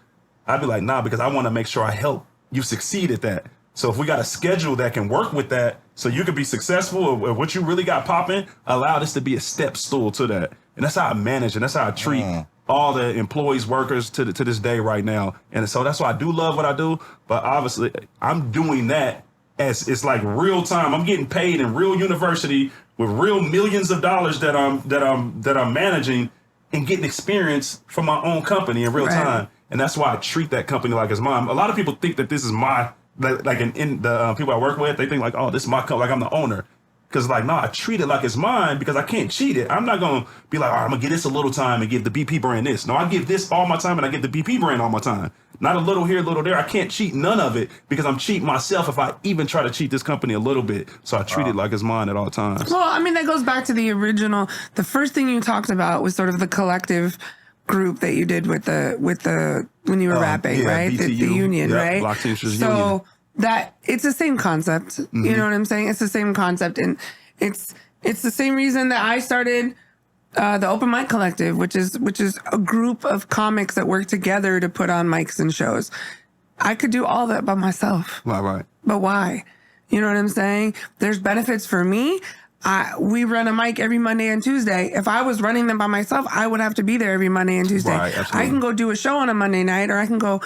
I'd be like, nah, because I want to make sure I help you succeed at that. So if we got a schedule that can work with that so you can be successful or what you really got popping, allow this to be a step stool to that. And that's how I manage and that's how I treat all the employees, workers to this day right now. And so that's why I do love what I do. But obviously, I'm doing that as it's like real time. I'm getting paid in real university with real millions of dollars that I'm managing and getting experience from my own company in real time. And that's why I treat that company like it's mine. A lot of people think that this is my, like in the people I work with, they think like, oh, this is my company, like I'm the owner. Because like, no, I treat it like it's mine because I can't cheat it. I'm not going to be like, all right, I'm going to give this a little time and give the BP brand this. No, I give this all my time and I give the BP brand all my time. Not a little here, a little there. I can't cheat none of it because I'm cheating myself if I even try to cheat this company a little bit. So I treat it like it's mine at all times. Well, I mean, that goes back to the original. The first thing you talked about was sort of the collective group that you did with the when you were rapping, right? BTU, the union, right? Block Teamsters so Union. that it's the same concept. You know what I'm saying? It's the same concept, and it's the same reason that I started the Open Mic Collective, which is a group of comics that work together to put on mics and shows. I could do all that by myself. Right. But why? You know what I'm saying? There's benefits for me. We run a mic every Monday and Tuesday. If I was running them by myself, I would have to be there every Monday and Tuesday. Right, absolutely. I can go do a show on a Monday night, or I can go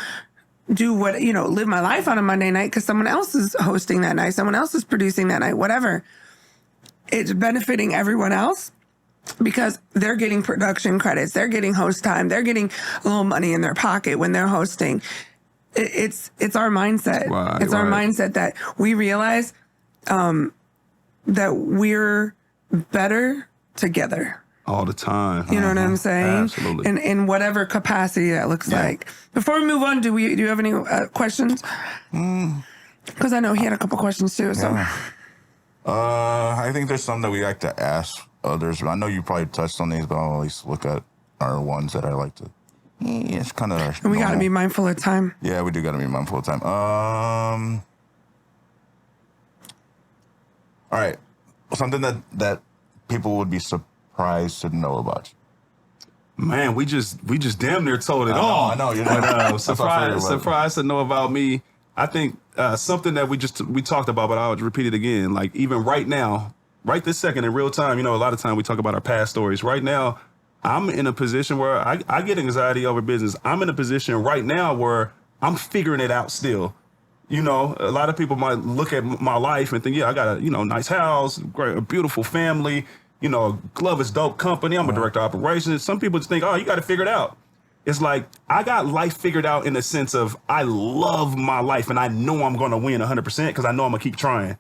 do live my life on a Monday night because someone else is hosting that night, someone else is producing that night, whatever. It's benefiting everyone else because they're getting production credits, they're getting host time, they're getting a little money in their pocket when they're hosting. It's our mindset. Right, it's our mindset that we realize that we're better together. All the time. You know what I'm saying? Absolutely. In whatever capacity that looks like. Before we move on, do you have any questions? Because I know he had a couple questions too. So, I think there's some that we like to ask others. I know you probably touched on these, but I'll at least look at our ones that I like to. It's kind of. And we got to be mindful of time. Yeah, we do got to be mindful of time. All right, something that people would be surprised to know about you. Man, we just damn near told it all. I know. You're not surprised to know about me. I think something that we talked about, but I'll repeat it again. Like even right now, right this second in real time, a lot of time we talk about our past stories. Right now, I'm in a position where I get anxiety over business. I'm in a position right now where I'm figuring it out still. A lot of people might look at my life and think, yeah, I got a, nice house, a beautiful family, Glover's dope company. I'm a director of operations. Some people just think, oh, you got to figure it out. It's like, I got life figured out in the sense of I love my life and I know I'm going to win 100% because I know I'm going to keep trying.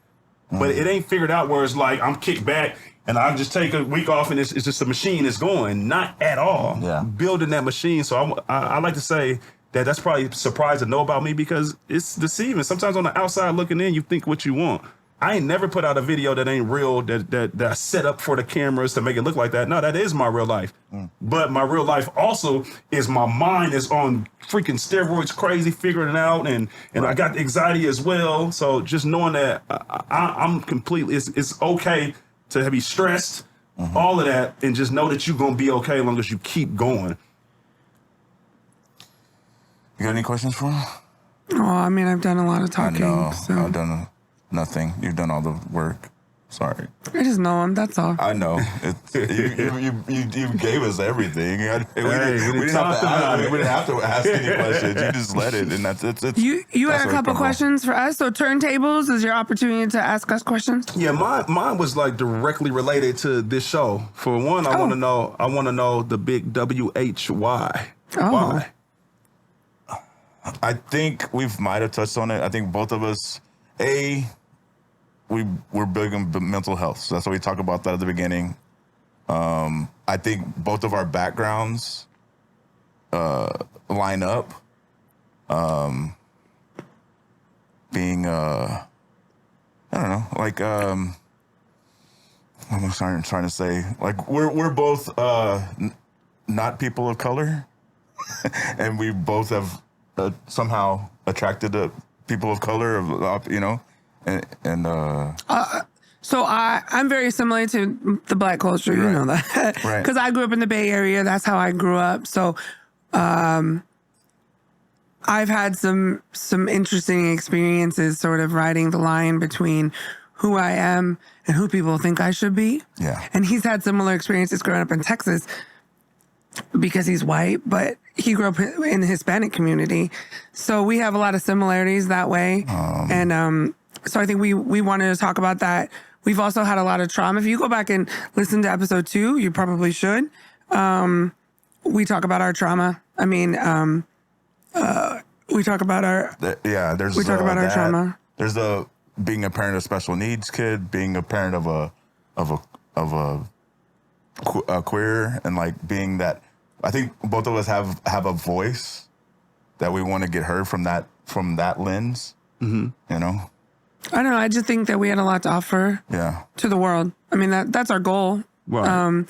But it ain't figured out where it's like I'm kicked back and I just take a week off and it's just a machine is going. Not at all. Yeah. Building that machine. So I like to say that's probably a surprise to know about me because it's deceiving. Sometimes on the outside looking in, you think what you want. I ain't never put out a video that ain't real, that I set up for the cameras to make it look like that. No, that is my real life. But my real life also is my mind is on freaking steroids, crazy, figuring it out. And I got anxiety as well. So just knowing that I'm completely, it's okay to be stressed, all of that, and just know that you're going to be okay as long as you keep going. You got any questions for him? Oh, I mean, I've done a lot of talking. I know. So. I've done nothing. You've done all the work. Sorry. I just know him. That's all. I know. You gave us everything. We didn't have to ask any questions. You just let it, and that's it. You had a couple questions for us. So turntables is your opportunity to ask us questions. Yeah, mine was like directly related to this show. For one, I want to know the big WHY. Oh. Why? I think we might have touched on it. I think both of us, we're big on mental health. So that's why we talk about that at the beginning. I think both of our backgrounds line up. Being, I don't know, like, what am I trying to say? Like, we're both not people of color, and we both have somehow attracted to people of color, and So I'm very similar to the Black culture, you know that. Right. Because I grew up in the Bay Area. That's how I grew up. So I've had some interesting experiences sort of riding the line between who I am and who people think I should be. Yeah. And he's had similar experiences growing up in Texas because he's white, but he grew up in the Hispanic community. So we have a lot of similarities that way. So I think we wanted to talk about that. We've also had a lot of trauma. If you go back and listen to episode 2, you probably should. We talk about our trauma. I mean, we talk about our our trauma. There's the being a parent of special needs kid, being a parent of a queer, and like being that. I think both of us have a voice that we want to get heard from that lens. Mm-hmm. You know. I don't know. I just think that we had a lot to offer. Yeah. To the world. I mean that's our goal. Right.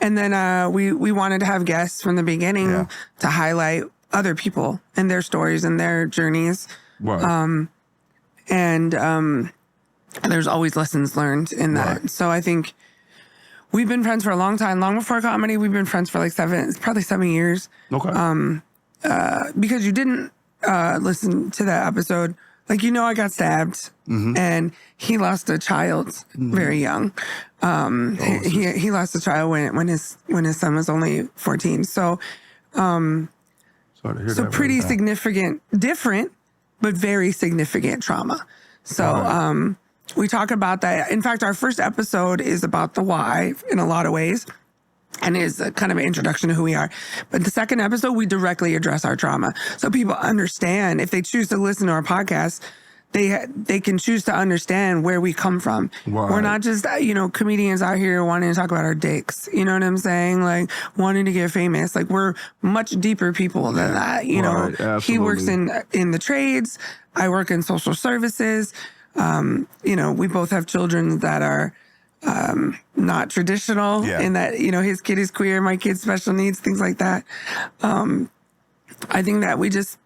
And then we wanted to have guests from the beginning to highlight other people and their stories and their journeys. Right. And there's always lessons learned in that. Right. So I think we've been friends for a long time. Long before comedy, we've been friends for like probably 7 years. Okay. Because you didn't listen to that episode. Like, I got stabbed and he lost a child very young. He lost a child when his son was only 14. So, Sorry to hear so that, pretty significant, different, but very significant trauma. So, we talk about that. In fact, our first episode is about the why in a lot of ways and is a kind of an introduction to who we are. But the second episode, we directly address our trauma. So people understand if they choose to listen to our podcast, they can choose to understand where we come from. Right. We're not just, comedians out here wanting to talk about our dicks. You know what I'm saying? Like wanting to get famous. Like we're much deeper people than that. Right, He works in the trades. I work in social services. We both have children that are not traditional in that, his kid is queer, my kid's special needs, things like that. I think that we just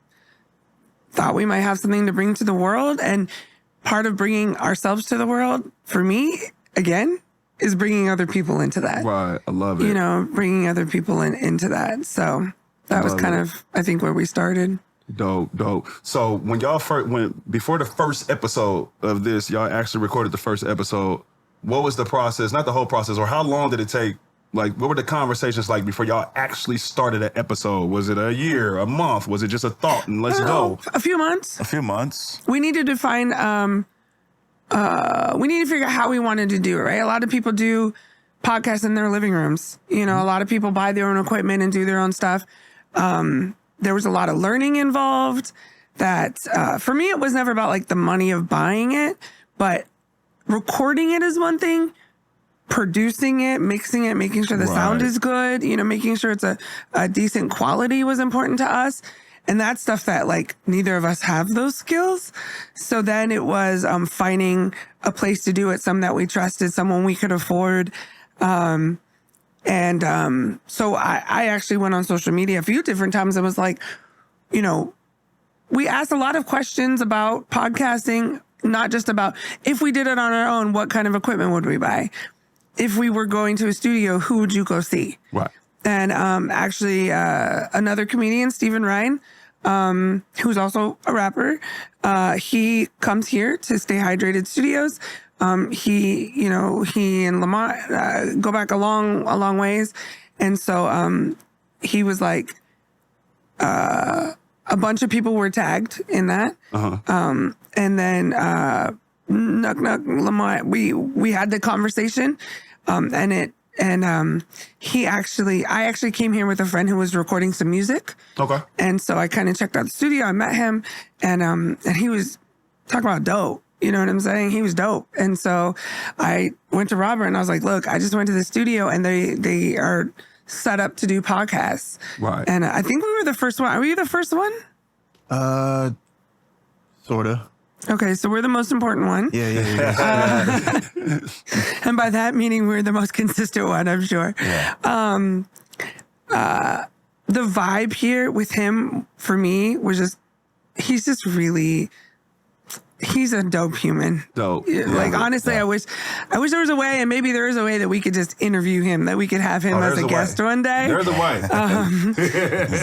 thought we might have something to bring to the world. And part of bringing ourselves to the world, for me, again, is bringing other people into that. Right. I love it. Bringing other people into that. So that was kind of, I think, where we started. Dope. So when y'all before the first episode of this, y'all actually recorded the first episode. What was the process? Not the whole process, or how long did it take? Like, what were the conversations like before y'all actually started an episode? Was it a year, a month? Was it just a thought and let's go? A few months. We needed to find, we need to figure out how we wanted to do it, right? A lot of people do podcasts in their living rooms. A lot of people buy their own equipment and do their own stuff. There was a lot of learning involved that, for me, it was never about like the money of buying it, but recording it is one thing. Producing it, mixing it, making sure the sound is good, making sure it's a decent quality was important to us. And that's stuff that like neither of us have those skills. So then it was finding a place to do it, some that we trusted, someone we could afford. So I actually went on social media a few different times. It was like, we asked a lot of questions about podcasting, not just about if we did it on our own, what kind of equipment would we buy? If we were going to a studio, who would you go see? Right. And actually, another comedian, Stephen Ryan, who's also a rapper, he comes here to Stay Hydrated Studios. He and Lamont go back a long ways. And so he was like, a bunch of people were tagged in that. And then Lamont, we had the conversation. I actually came here with a friend who was recording some music. Okay. And so I kind of checked out the studio. I met him and he was talking about dope. You know what I'm saying? He was dope. And so I went to Robert and I was like, look, I just went to the studio and they are set up to do podcasts. Right. And I think we were the first one. Are we the first one? Sorta. Okay, so we're the most important one. Yeah. And by that meaning we're the most consistent one, I'm sure. Yeah. The vibe here with him, for me, was just, he's he's a dope human. Dope. Like, honestly, I wish there was a way, and maybe there is a way that we could just interview him, that we could have him as a guest one day. There's a way.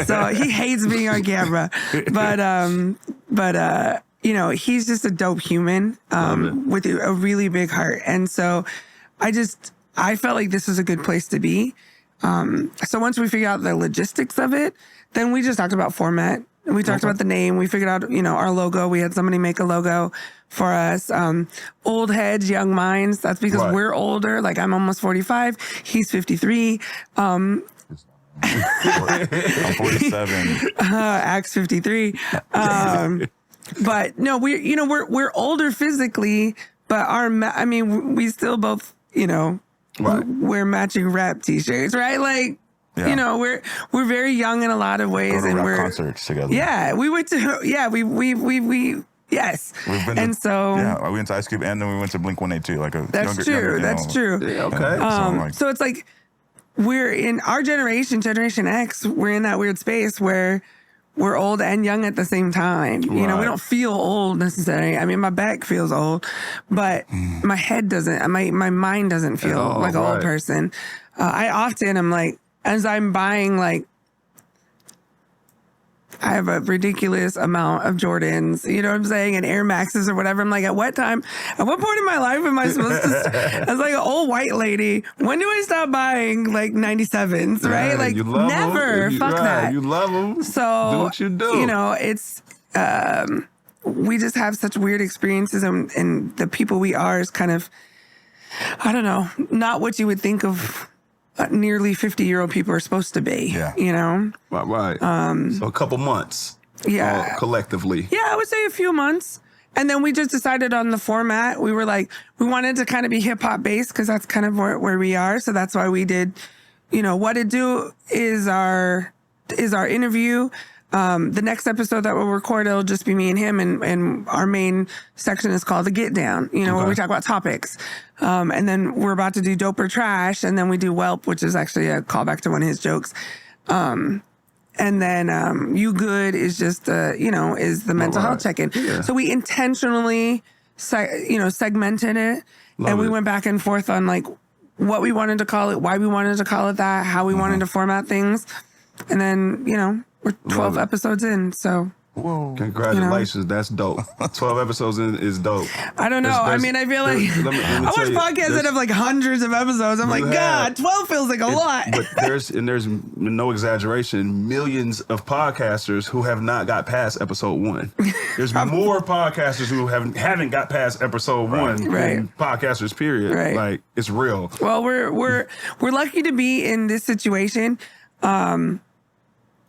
So he hates being on camera, but you know, he's just a dope human with a really big heart. And so I felt like this was a good place to be. So once we figured out the logistics of it, then we just talked about format. We talked about the name. We figured out, you know, our logo. We had somebody make a logo for us. Old heads, young minds. That's because we're older. Like, I'm almost 45. He's 53. I'm 47. Acts 53. But no, we're older physically, but we still both, you know, wear matching rap t-shirts, right? Like, you know, we're very young in a lot of ways, and we're concerts together. Yeah, we went to yes. And so we went to Ice Cube, and then we went to Blink-182. Like that's true. That's true. Yeah, okay. So it's like we're in our Generation X. We're in that weird space where we're old and young at the same time. You know, we don't feel old necessarily. I mean, my back feels old, but my head doesn't. My mind doesn't feel like an old person. I often am like, as I'm buying, like, I have a ridiculous amount of Jordans, you know what I'm saying, and Air Maxes or whatever. I'm like, at what point in my life am I supposed to, as like an old white lady, when do I stop buying like 97s, right? Like, never. Fuck that. You love them. So, do what you do. You know, it's, we just have such weird experiences, and the people we are is kind of, I don't know, not what you would think of nearly 50-year-old people are supposed to be, you know? Right. So a couple months. Yeah. Collectively. Yeah, I would say a few months. And then we just decided on the format. We were like, we wanted to kind of be hip hop based because that's kind of where we are. So that's why we did, you know, What It Do is our interview. The next episode that we'll record, it'll just be me and him, and our main section is called The Get Down, you know, where we talk about topics. And then we're about to do Dope or Trash, and then we do Whelp, which is actually a callback to one of his jokes. And then You Good is just, is the mental health check-in. Yeah. So we intentionally, segmented it, and we went back and forth on, like, what we wanted to call it, why we wanted to call it that, how we wanted to format things. And then, you know, we're 12 episodes in, so. Whoa. Congratulations. You know? That's dope. 12 episodes in is dope. I don't know. I mean, I feel like let me I watch podcasts that have like hundreds of episodes. I'm like, God, 12 feels like a lot. But there's no exaggeration, millions of podcasters who have not got past episode 1. There's more podcasters who haven't got past episode 1 than podcasters, period. Right. Like, it's real. Well, we're lucky to be in this situation.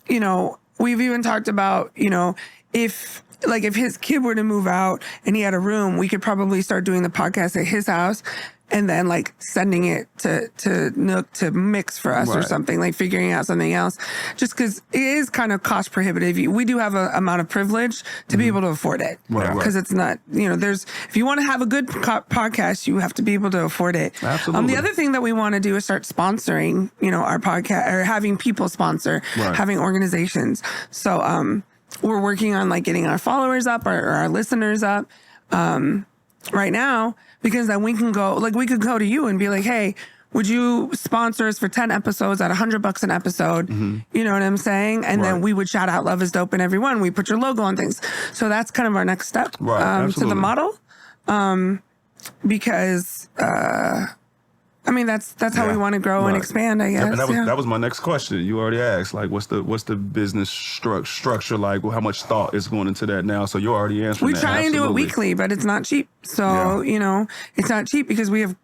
You know, we've even talked about, you know, if his kid were to move out and he had a room, we could probably start doing the podcast at his house and then like sending it to Nook to mix for us or something, like figuring out something else, just because it is kind of cost prohibitive. We do have an amount of privilege to be able to afford it, because it's not, you know, if you want to have a good podcast, you have to be able to afford it. Absolutely. The other thing that we want to do is start sponsoring, you know, our podcast, or having people sponsor, having organizations. So we're working on like getting our followers up or our listeners up right now, because then we can go, like, we could go to you and be like, hey, would you sponsor us for 10 episodes at $100 an episode? You know what I'm saying? And then we would shout out Love is Dope in every one. We put your logo on things. So that's kind of our next step to the model. Because, I mean, that's how we want to grow and expand, I guess. And that was my next question. You already asked, like, what's the business structure like? Well, how much thought is going into that now? So you're already answering we that. Try and do it weekly, but it's not cheap. So, you know, it's not cheap because we have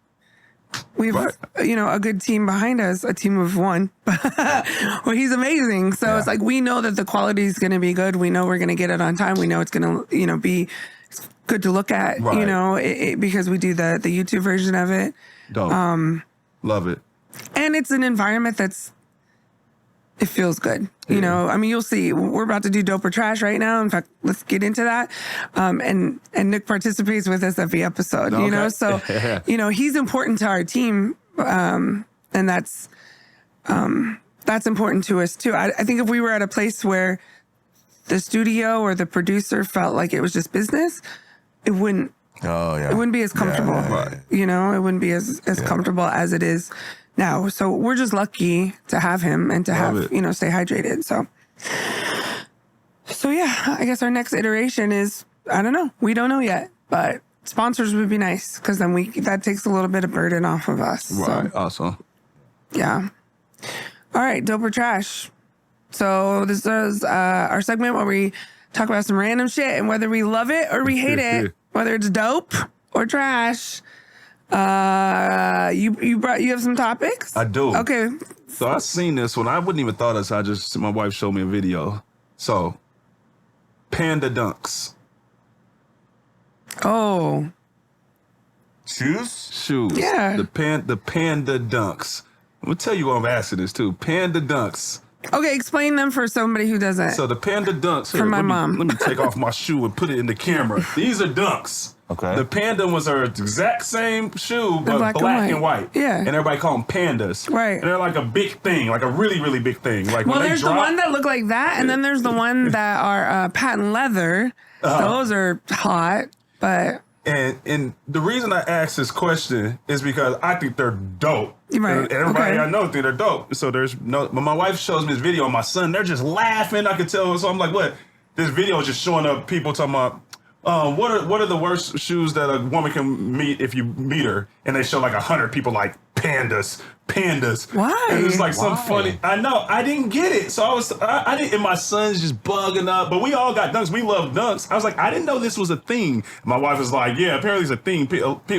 you know, a good team behind us, a team of one. Well, he's amazing. So it's like, we know that the quality is going to be good. We know we're going to get it on time. We know it's going to, you know, be good to look at, you know, because we do the YouTube version of it. Dope. Love it. And it's an environment it feels good. You know, I mean, you'll see, we're about to do Dope or Trash right now. In fact, let's get into that. And Nick participates with us every episode, you know, so, you know, he's important to our team. And that's important to us too. I think if we were at a place where the studio or the producer felt like it was just business, it wouldn't. Oh yeah. It wouldn't be as comfortable. Right. You know, it wouldn't be as comfortable as it is now. So we're just lucky to have him and to have, you know, stay hydrated. So yeah, I guess our next iteration is, I don't know. We don't know yet, but sponsors would be nice because then that takes a little bit of burden off of us. Right. So, Awesome. yeah. All right. Dope or trash. So this is our segment where we talk about some random shit and whether we love it or we hate it, whether it's dope or trash. You have some topics? I do. Okay. So I seen this one. I wouldn't even thought of this. My wife showed me a video. So, panda dunks. Oh. Shoes? Yeah. The panda dunks. I'm gonna tell you why I'm asking this too. Panda dunks. Okay, explain them for somebody who doesn't. So the panda dunks. For my mom. Let me take off my shoe and put it in the camera. These are dunks. Okay. The panda ones are the exact same shoe, but black black and and white. Yeah. And everybody call them pandas. Right. And they're like a big thing, like a really, really big thing. Like Well, when they there's the drop, one that look like that, and then there's the one that are patent leather. Those are hot, but And the reason I asked this question is because I think they're dope. Right. And everybody Okay. I know think they're dope. So when my wife shows me this video on my son, they're just laughing. I could tell. So I'm like, what? This video is just showing up people talking about, what are the worst shoes that a woman can meet if you meet her? And they show like 100 people like pandas. Why? And it's like some Why? funny. I know. I didn't get it. So I didn't. And my son's just bugging up. But we all got dunks. We love dunks. I was like, I didn't know this was a thing. My wife was like, yeah, apparently it's a thing.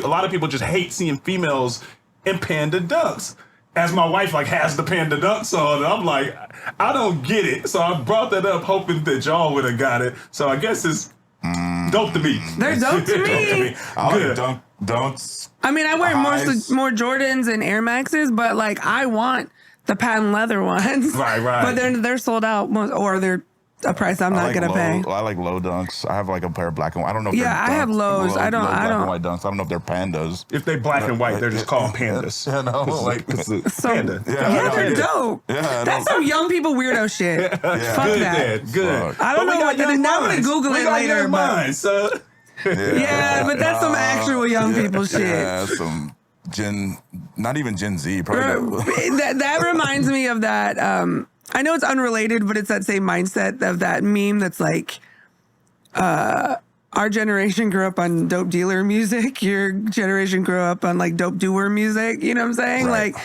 A lot of people just hate seeing females in panda dunks. As my wife like has the panda dunks on, and I'm like, I don't get it. So I brought that up hoping that y'all would have got it. So I guess it's dope to me. they're dope to me. I Good. like dunks. I mean, I wear Highs. more Jordans and Air Maxes, but like I want the patent leather ones. Right. But they're sold out, or they're a price I'm not gonna pay. I like low dunks. I have like a pair of black and white. I don't know if Yeah, they're I have dunks. lows. I don't- black and white dunks. I don't know if they're pandas. If they black and white, they're just called pandas. You know, like So, panda. Yeah, I they're get it. dope. Yeah, That's some young people weirdo shit. Fuck Good, that. Dad. Good. Fuck. I don't But we know got what that is. young Now I'm gonna minds. Google We it got later, young but- minds, so. Yeah, but that's some actual young people shit. Yeah, some not even Gen Z, probably. that reminds me of that. I know it's unrelated, but it's that same mindset of that meme that's like, our generation grew up on dope dealer music. Your generation grew up on like dope doer music. You know what I'm saying? Right. Like,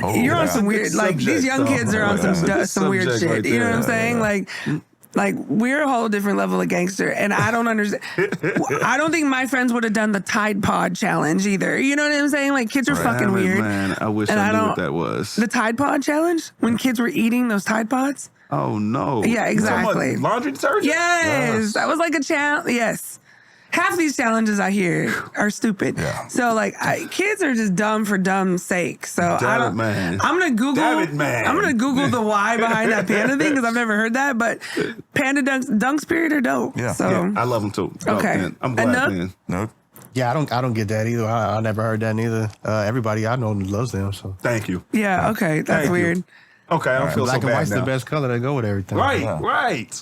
Oh, you're on yeah. some weird, like these Subject, young though. kids are on Yeah. some weird Subject shit. right You know what I'm there. saying? Like we're a whole different level of gangster, and I don't understand. I don't think my friends would have done the Tide Pod challenge either. You know what I'm saying? Like kids are fucking weird. Man, I wish And I I knew don't- what that was. The Tide Pod challenge when kids were eating those Tide Pods. Oh no. Yeah, You talking about exactly. laundry detergent? Yes, that was like a challenge. Yes. Half these challenges I hear are stupid. Yeah. So like kids are just dumb for dumb's sake. So I Damn it, don't. man. I'm gonna Google. Damn it, man. I'm gonna Google the why behind that panda thing because I've never heard that. But panda dunks period are dope. Yeah. So Yeah, I love them too. Dope, Okay. man. I'm glad, Enough? man. No. Yeah, I don't get that either. I never heard that neither. Everybody I know loves them. So Thank you. yeah. Okay, that's Thank you. weird. Okay, I don't feel black so and bad white's now. the best color to go with everything. Right, Yeah. right.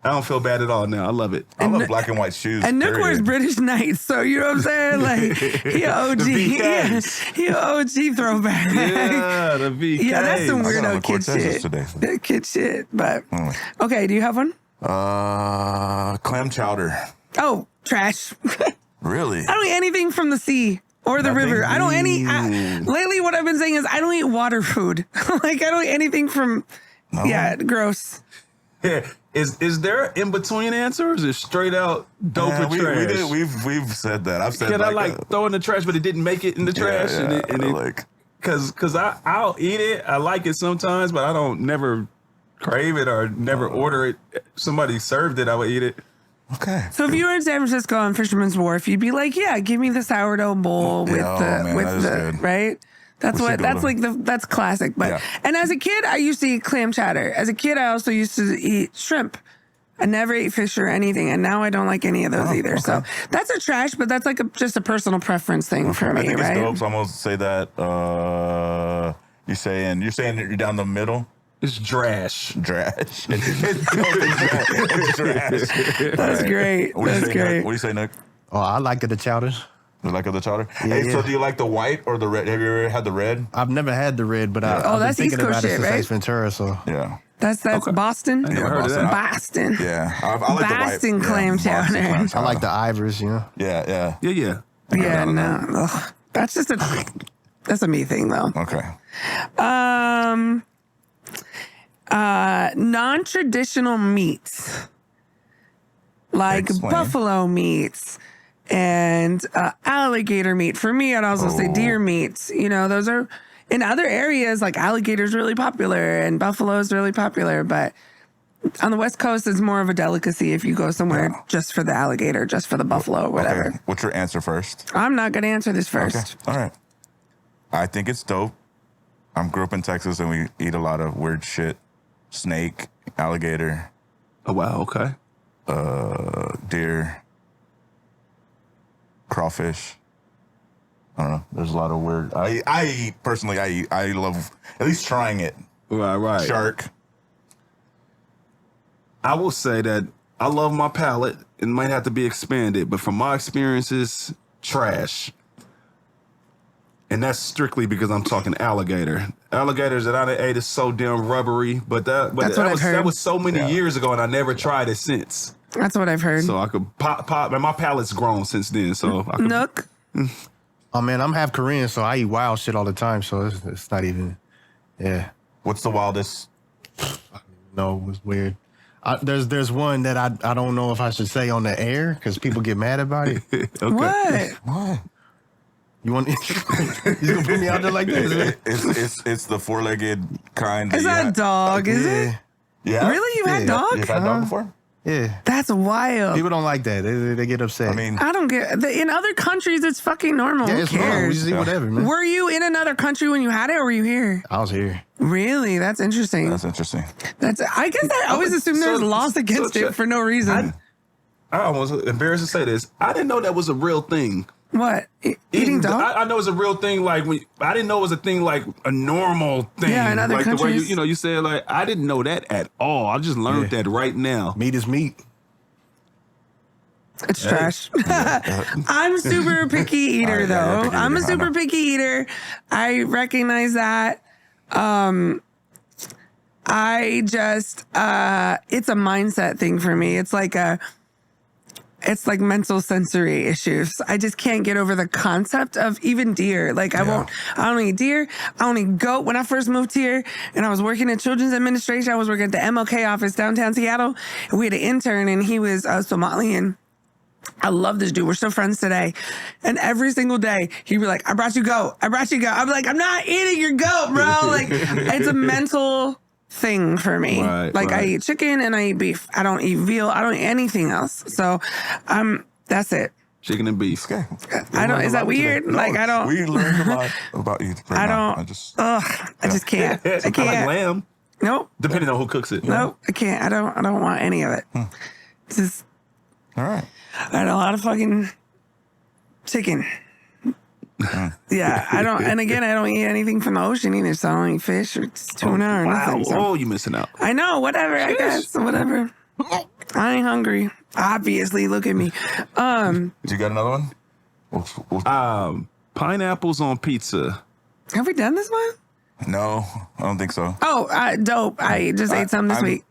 I don't feel bad at all now. I love it. I love black and white shoes. And Nook wears period. British Knights, so you know what I'm saying? Like he an OG, BKs. he an OG throwback. Yeah, the VK. Yeah, that's some I got on weirdo the kid Cortezes shit. today. That kid shit. But okay, do you have one? Clam chowder. Oh, trash. Really? I don't eat anything from the sea or the Nothing? river. I don't lately what I've been saying is I don't eat water food. Like I don't eat anything from yeah, gross. Yeah. Is there an in-between answer or is it straight out dope Yeah, and trash? we've said that. I've said Can I throw in the trash but it didn't make it in the trash? Yeah, and it like Cause I'll eat it. I like it sometimes, but I don't never crave it or never order it. Somebody served it, I would eat it. okay. So if you were in San Francisco on Fisherman's Wharf, you'd be like, yeah, give me the sourdough bowl with Oh, the man, that is good. right? That's We what should go that's to- like that's classic. But Yeah. and as a kid, I used to eat clam chowder. As a kid, I also used to eat shrimp. I never ate fish or anything, and now I don't like any of those either. So that's a trash, but that's like just a personal preference thing for me, I think right? it's dope. So I'm gonna say that you're saying that you're down the middle. It's trash. Trash. It's trash. That's great. That's great. What do you say, Nick? Oh, I like the chowder. You like the chowder? Yeah, Hey, yeah. so do you like the white or the red? Have you ever had the red? I've never had the red, but I've that's been East thinking Coast about it shit, since right? Ace Ventura. So Yeah. That's Okay. Boston. I never heard of Boston. that. Boston. Yeah. I like Boston the white. clam Boston chowder. clam I like the Ivors, you know. Yeah. Yeah. Yeah, no. Ugh. That's just that's a me thing though. Okay. Non-traditional meats like Explain. buffalo meats and alligator meat. For me, I'd also say deer meats. You know, those are in other areas like alligator's really popular and buffalo's really popular, but on the West Coast, it's more of a delicacy if you go somewhere just for the alligator, just for the buffalo, whatever. Okay. What's your answer first? I'm not going to answer this first. Okay. All right. I think it's dope. I grew up in Texas and we eat a lot of weird shit. Snake, alligator, Oh, wow. Okay. deer, crawfish. I don't know. There's a lot of weird. I eat personally. I love at least trying it. Right. Shark. I will say that I love my palate. It might have to be expanded, but from my experiences, trash. And that's strictly because I'm talking alligator. Alligators that I ate is so damn rubbery, but That's what I've heard. that was so many years ago, and I never tried it since. That's what I've heard. So I could pop, and my palate's grown since then. So I could, Nook. Oh man, I'm half Korean, so I eat wild shit all the time. So it's not even. Yeah. What's the wildest? No, it was weird. There's one that I don't know if I should say on the air because people get mad about it. okay. What? You want? You gonna put me out there like this? It's the four-legged kind. Is that a dog? Is it? Yeah. Really? You've had dog? You've had dog before? Yeah. That's wild. People don't like that. They get upset. I mean, I don't get. In other countries, it's fucking normal. yeah, Who it's wrong. We cares? just eat whatever, man. Were you in another country when you had it, or were you here? I was here. Really? That's interesting. that's interesting. I guess I always assumed there was laws against it for no reason. I almost embarrassed to say this. I didn't know that was a real thing. What? Eating dog? I know it's a real thing. Like I didn't know it was a thing, like a normal thing. Yeah, in other like the way countries. you said, like I didn't know that at all. I just learned that right now. Meat is meat. It's trash. I'm super picky eater, though. you're a picky I'm a eater, I super know. picky eater. I recognize that. I just, it's a mindset thing for me. It's like mental sensory issues. I just can't get over the concept of even deer. Like I don't eat deer. I don't eat goat. When I first moved here and I was working in children's administration, I was working at the MLK office downtown Seattle. And we had an intern and he was Somalian. I love this dude. We're still friends today. And every single day, he'd be like, I brought you goat. I brought you goat. I'm like, I'm not eating your goat, bro. Like, it's a mental thing for me. Right, like, I right. eat chicken and I eat beef. I don't eat veal. I don't eat anything else. So, that's it. Chicken and beef. Okay. I don't, is that weird? Like, I don't, We learned a lot about you. Right I now. don't, I just can't. I I like can't. lamb, Nope. depending on who cooks it. Nope. I can't. I don't want any of it. It's just, All right. I had a lot of fucking chicken. Yeah, I don't, and again, I don't eat anything from the ocean either, so I don't eat fish or tuna or nothing. So. Oh, you missing out. I know, whatever, I guess, whatever. I ain't hungry. Obviously, look at me. You got another one? Pineapples on pizza. Have we done this one? No, I don't think so. Oh, dope. I just ate some this week.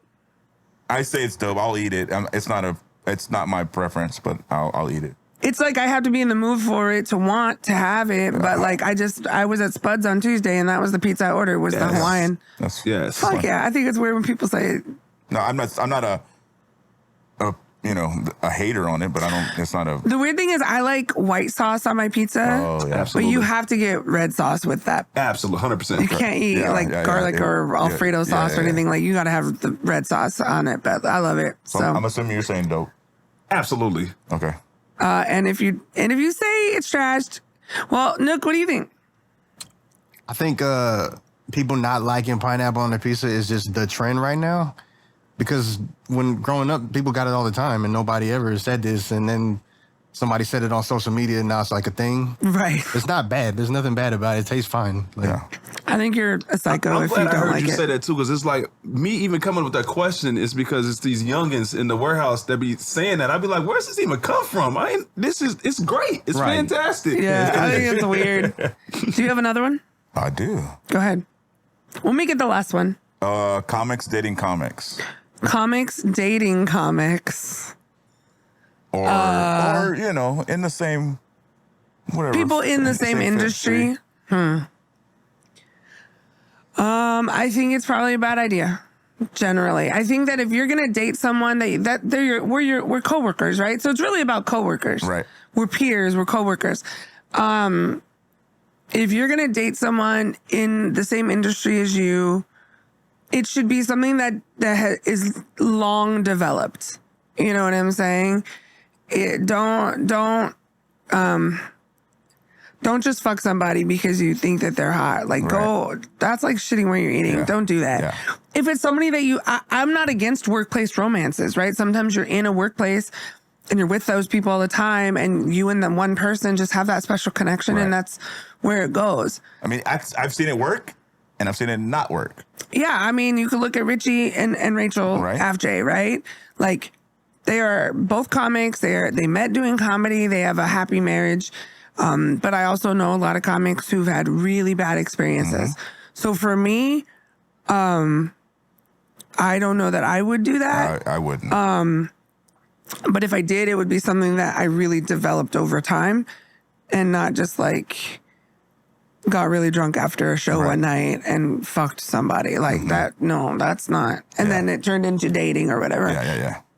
I say it's dope. I'll eat it. It's not my preference, but I'll eat it. It's like I have to be in the mood for it to want to have it, but like I was at Spud's on Tuesday and that was the pizza I ordered was the Hawaiian. That's Yes. Fuck yeah, I think it's weird when people say No, I'm not a hater on it, but it's not a. the weird thing is I like white sauce on my pizza. Oh, yeah. But you have to get red sauce with that. Absolutely, 100%. You can't eat garlic or Alfredo sauce or anything. Like you got to have the red sauce on it. But I love it. So I'm assuming you're saying dope. Absolutely. Okay. and if you say it's trashed, well, Nook, what do you think? I think people not liking pineapple on their pizza is just the trend right now. Because when growing up, people got it all the time and nobody ever said this. And then somebody said it on social media and now it's like a thing. Right. It's not bad. There's nothing bad about it. It tastes fine. Like, Yeah. I think you're a psycho I'm if glad you I don't heard like you it. say that too, because it's like me even coming up with that question is because it's these youngins in the warehouse that be saying that. I'd be like, where's this even come from? It's great. It's Right. fantastic. Yeah, I think it's weird. Do you have another one? I do. Go ahead. We'll make it the last one. Comics dating comics. Comics dating comics. Or you know, in the same whatever. People in the same industry. I think it's probably a bad idea. Generally, I think that if you're gonna date someone we're coworkers, right? So it's really about coworkers. Right. We're peers. We're coworkers. If you're gonna date someone in the same industry as you, it should be something that is long developed. You know what I'm saying? Don't just fuck somebody because you think that they're hot. Like, that's like shitting where you're eating. Yeah. Don't do that. Yeah. If it's somebody that I'm not against workplace romances, right? Sometimes you're in a workplace and you're with those people all the time and you and the one person just have that special connection and that's where it goes. I mean, I've seen it work and I've seen it not work. Yeah, I mean, you could look at Richie and Rachel FJ, right? Like, they are both comics. They met doing comedy. They have a happy marriage. But I also know a lot of comics who've had really bad experiences. So for me, I don't know that I would do that. I wouldn't. But if I did, it would be something that I really developed over time and not just like got really drunk after a show one night and fucked somebody like that. No, that's not. And then it turned into dating or whatever.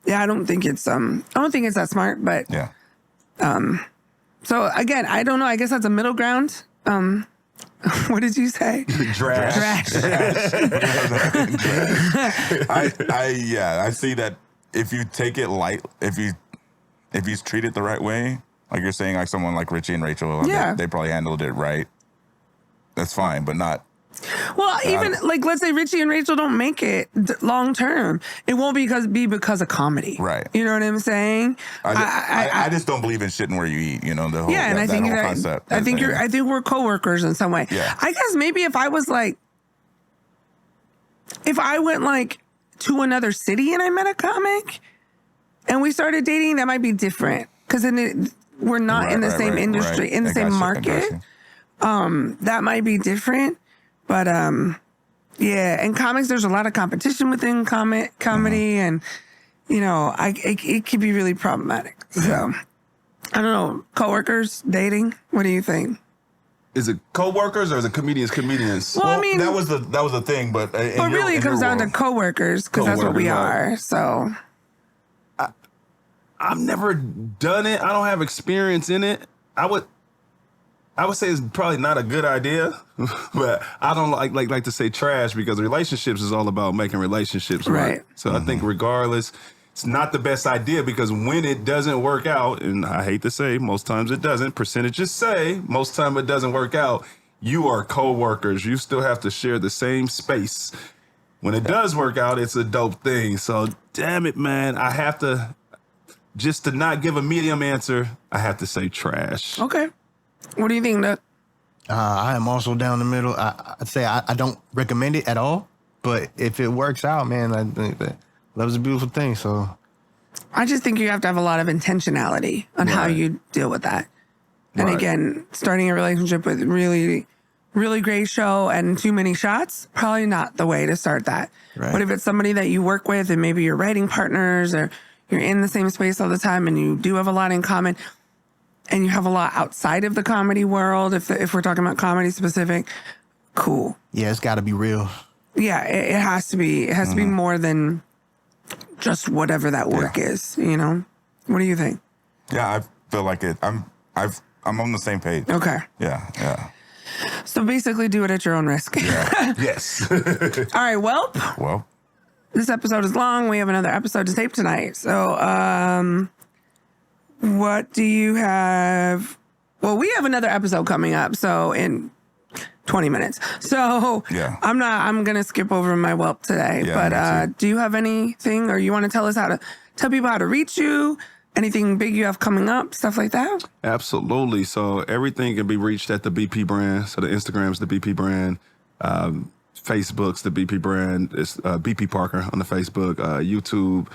Yeah, I don't think it's that smart, but yeah. So again, I don't know. I guess that's a middle ground. What did you say? Trash. I see that if you take it light, if you treat it the right way, like you're saying, like someone like Richie and Rachel, they probably handled it right. That's fine, but not. Well, even like, let's say Richie and Rachel don't make it long term. It won't be because of comedy. Right. You know what I'm saying? I just don't believe in shitting where you eat, you know, the whole, and I think whole concept. I think we're coworkers in some way. Yeah. I guess maybe if I went like to another city and I met a comic and we started dating, that might be different. Because then we're not in the same industry, in the same market. That might be different. But in comics, there's a lot of competition within comedy, and you know, it could be really problematic. So I don't know, coworkers dating. What do you think? Is it co-workers or is it comedians? Well, I mean, that was the thing, but really, it comes down to coworkers because that's what we are. So I've never done it. I don't have experience in it. I would say it's probably not a good idea, but I don't like to say trash because relationships is all about making relationships right. So I think regardless, it's not the best idea because when it doesn't work out, and I hate to say most times it doesn't, percentages say most time it doesn't work out, you are co-workers. You still have to share the same space. When it does work out, it's a dope thing. So damn it, man, I have to, just to not give a medium answer, I have to say trash. Okay. What do you think, Doug? I am also down the middle. I'd say I don't recommend it at all, but if it works out, man, I think that love's a beautiful thing. So I just think you have to have a lot of intentionality on how you deal with that. And again, starting a relationship with really, really great show and too many shots, probably not the way to start that. Right. But if it's somebody that you work with and maybe you're writing partners or you're in the same space all the time and you do have a lot in common, and you have a lot outside of the comedy world, if we're talking about comedy specific, cool. Yeah, it's got to be real. Yeah, it has to be. It has to be more than just whatever that work is. You know, what do you think? Yeah, I feel like it. I'm on the same page. Okay. Yeah. So basically, do it at your own risk. Yeah. Yes. All right. Well, this episode is long. We have another episode to tape tonight. So, what do you have? Well, we have another episode coming up. So in 20 minutes. So I'm going to skip over my whelp today. Yeah, but do you have anything, or you want to tell people how to reach you? Anything big you have coming up, stuff like that? Absolutely. So everything can be reached at the BP brand. So the Instagram's the BP brand. Facebook's the BP brand. It's BP Parker on the Facebook, YouTube.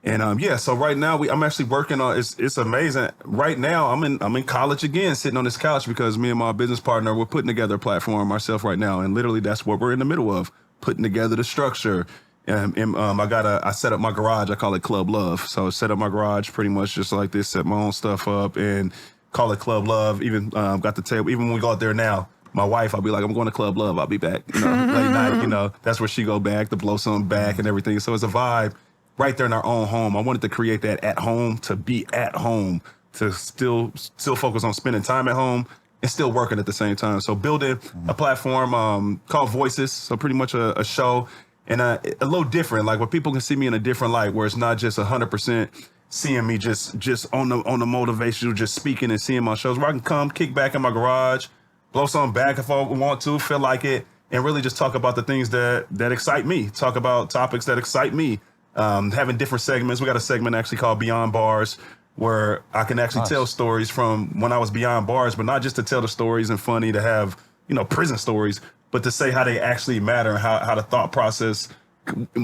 And so right now I'm actually working on. It's amazing. Right now I'm in college again, sitting on this couch because me and my business partner we're putting together a platform ourselves right now, and literally that's what we're in the middle of, putting together the structure. And I set up my garage. I call it Club Love. So I set up my garage pretty much just like this. Set my own stuff up and call it Club Love. Even got the table. Even when we go out there now, my wife, I'll be like, I'm going to Club Love. I'll be back. Late night. That's where she go back to blow something back and everything. So it's a vibe. Right there in our own home. I wanted to create that at home, to be at home, to still focus on spending time at home and still working at the same time. So building a platform called Voices. So pretty much a show and a little different, like where people can see me in a different light, where it's not just 100% seeing me just on the motivational, just speaking and seeing my shows, where I can come, kick back in my garage, blow something back if I want to, feel like it, and really just talk about the things that excite me, talk about topics that excite me. Having different segments. We got a segment actually called Beyond Bars, where I can actually tell stories from when I was beyond bars, but not just to tell the stories and funny to have, prison stories, but to say how they actually matter and how the thought process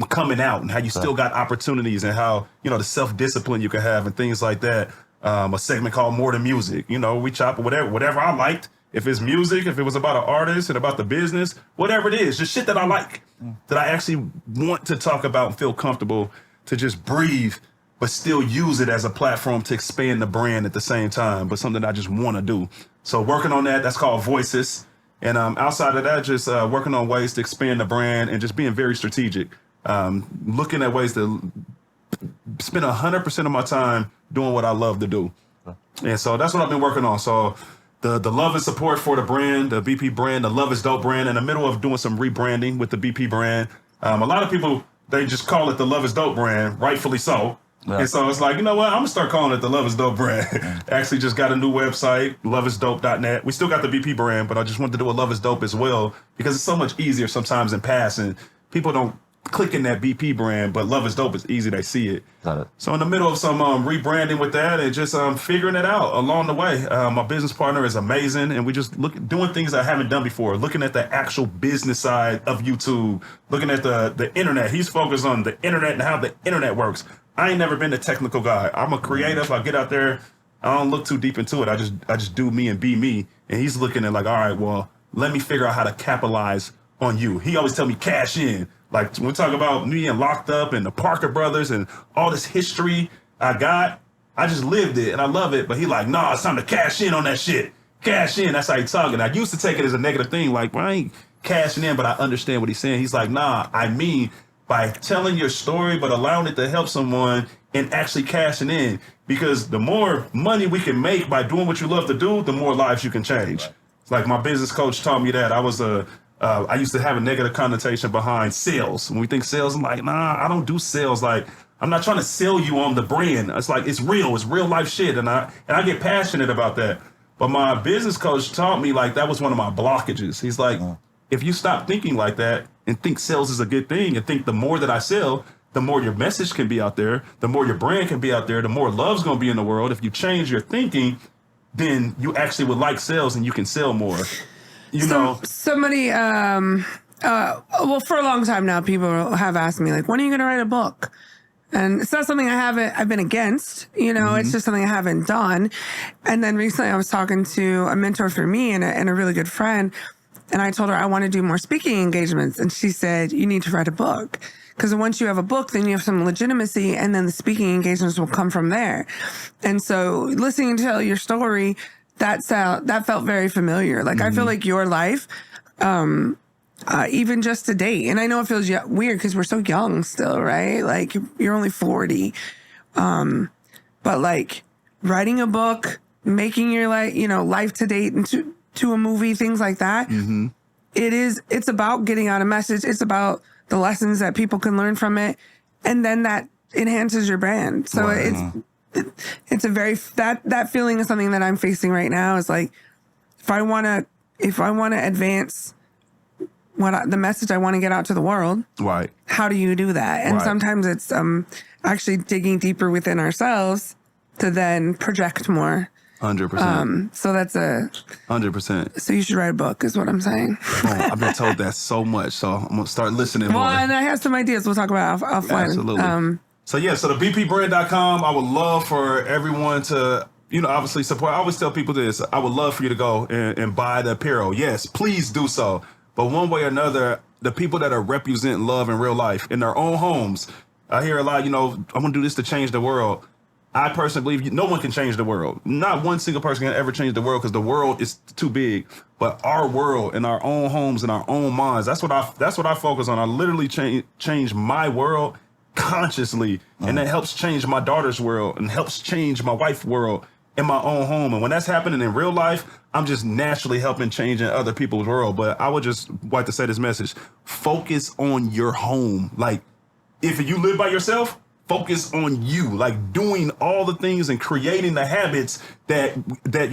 coming out and how you still got opportunities and how, the self-discipline you can have and things like that. A segment called More Than Music. We chop whatever I liked. If it's music, if it was about an artist and about the business, whatever it is, just shit that I like, that I actually want to talk about and feel comfortable to just breathe, but still use it as a platform to expand the brand at the same time, but something I just want to do. So working on that, that's called Voices. And outside of that, just working on ways to expand the brand and just being very strategic, looking at ways to spend 100% of my time doing what I love to do. And so that's what I've been working on. So the love and support for the brand, the BP brand, the Love is Dope brand, in the middle of doing some rebranding with the BP brand. A lot of people, they just call it the Love is Dope brand, rightfully so. Yeah. And so it's like, you know what, I'm going to start calling it the Love is Dope brand. Actually just got a new website, loveisdope.net. We still got the BP brand, but I just wanted to do a Love is Dope as well because it's so much easier sometimes in passing. People don't click in that BP brand, but Love is Dope is easy. They see it. Got it. So in the middle of some rebranding with that and just figuring it out along the way. My business partner is amazing, and we just doing things I haven't done before, looking at the actual business side of YouTube, looking at the internet. He's focused on the internet and how the internet works. I ain't never been a technical guy. I'm a creative. I get out there. I don't look too deep into it. I just do me and be me. And he's looking at like, all right, well, let me figure out how to capitalize on you. He always tell me cash in. Like when we talk about me and Locked Up and the Parker Brothers and all this history I got, I just lived it and I love it. But he like, nah, it's time to cash in on that shit. Cash in. That's how he talking. I used to take it as a negative thing. Like, well, I ain't cashing in, but I understand what he's saying. He's like, nah, I mean, by telling your story, but allowing it to help someone and actually cashing in. Because the more money we can make by doing what you love to do, the more lives you can change. Right. It's like my business coach taught me that. I used to have a negative connotation behind sales. When we think sales, I'm like, nah, I don't do sales. Like, I'm not trying to sell you on the brand. It's like, it's real life shit. And I get passionate about that. But my business coach taught me like that was one of my blockages. He's like, if you stop thinking like that and think sales is a good thing and think the more that I sell, the more your message can be out there, the more your brand can be out there, the more love's going to be in the world. If you change your thinking, then you actually would like sales and you can sell more. Somebody, well, for a long time now, people have asked me, like, when are you going to write a book? And it's not something I've been against, it's just something I haven't done. And then recently I was talking to a mentor for me and a really good friend. And I told her I want to do more speaking engagements. And she said, you need to write a book. Because once you have a book, then you have some legitimacy, and then the speaking engagements will come from there. And so listening to your story, that felt very familiar. Like, I feel like your life, even just to date, and I know it feels weird because we're so young still, right? Like, you're only 40. But like writing a book, making your life to date into to a movie, things like that. Mm-hmm. It's about getting out a message. It's about the lessons that people can learn from it. And then that enhances your brand. So it's a very, that feeling is something that I'm facing right now, is like, if I want to advance the message I want to get out to the world, right? How do you do that? And sometimes it's actually digging deeper within ourselves to then project more 100%. So that's 100%. so you should write a book is what I'm saying. I've been told that so much, so I'm gonna start listening more. Well, and I have some ideas we'll talk about offline. Absolutely. So the bpbrand.com, I would love for everyone to, obviously support. I always tell people this. I would love for you to go and buy the apparel. Yes, please do so. But one way or another, the people that are representing love in real life in their own homes, I hear a lot, I'm going to do this to change the world. I personally believe no one can change the world. Not one single person can ever change the world because the world is too big. But our world in our own homes, in our own minds, that's what I focus on. I literally change my world consciously, and that helps change my daughter's world and helps change my wife's world in my own home. And when that's happening in real life, I'm just naturally helping change in other people's world. But I would just like to say this message: focus on your home. Like, if you live by yourself, focus on you, like doing all the things and creating the habits that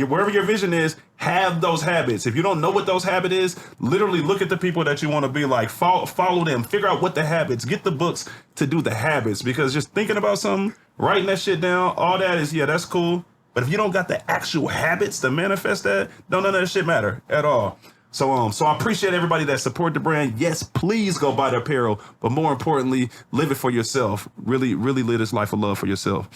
wherever your vision is, have those habits. If you don't know what those habits is, literally look at the people that you want to be like, follow them, figure out what the habits, get the books to do the habits, because just thinking about something, writing that shit down, all that is, that's cool. But if you don't got the actual habits to manifest that, none of that shit matter at all. So I appreciate everybody that support the brand. Yes, please go buy the apparel, but more importantly, live it for yourself. Really, really live this life of love for yourself.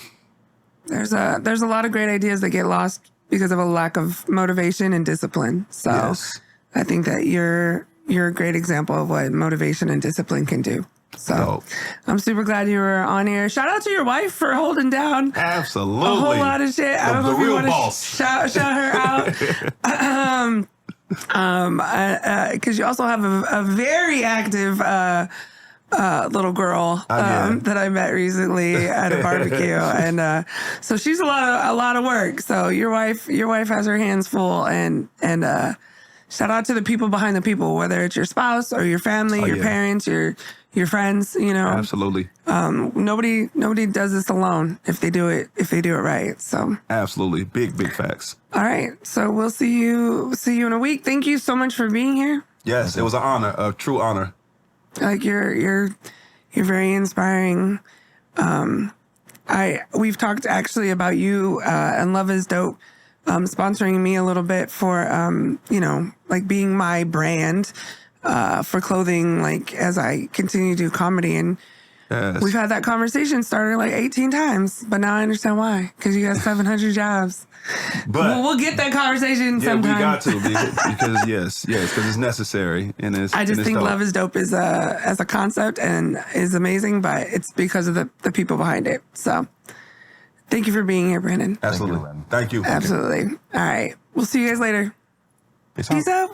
There's a lot of great ideas that get lost because of a lack of motivation and discipline. So Yes. I think that you're a great example of what motivation and discipline can do. So Dope. I'm super glad you were on here. Shout out to your wife for holding down Absolutely. a whole lot of shit. I don't know if you real want boss. to shout her out. Because you also have a very active little girl that I met recently at a barbecue, and so she's a lot of work. So your wife has her hands full, and shout out to the people behind the people, whether it's your spouse or your family, your parents, your friends. Absolutely. Nobody does this alone if they do it right. So Absolutely. Big facts. all right, so we'll see you in a week. Thank you so much for being here. Yes, it was an honor, a true honor. Like you're very inspiring. We've talked actually about you and Love is Dope sponsoring me a little bit for like being my brand for clothing, like as I continue to do comedy. And Yes. we've had that conversation started like 18 times, but now I understand why, because you got 700 jobs. But We'll get that conversation yeah, sometime. we got to because yes, because it's necessary, and it's. I just and think it's dope. Love is Dope as a concept and is amazing, but it's because of the people behind it. So thank you for being here, Brandon. Absolutely. Thank you. Absolutely. All right. We'll see you guys later. Peace Peace out.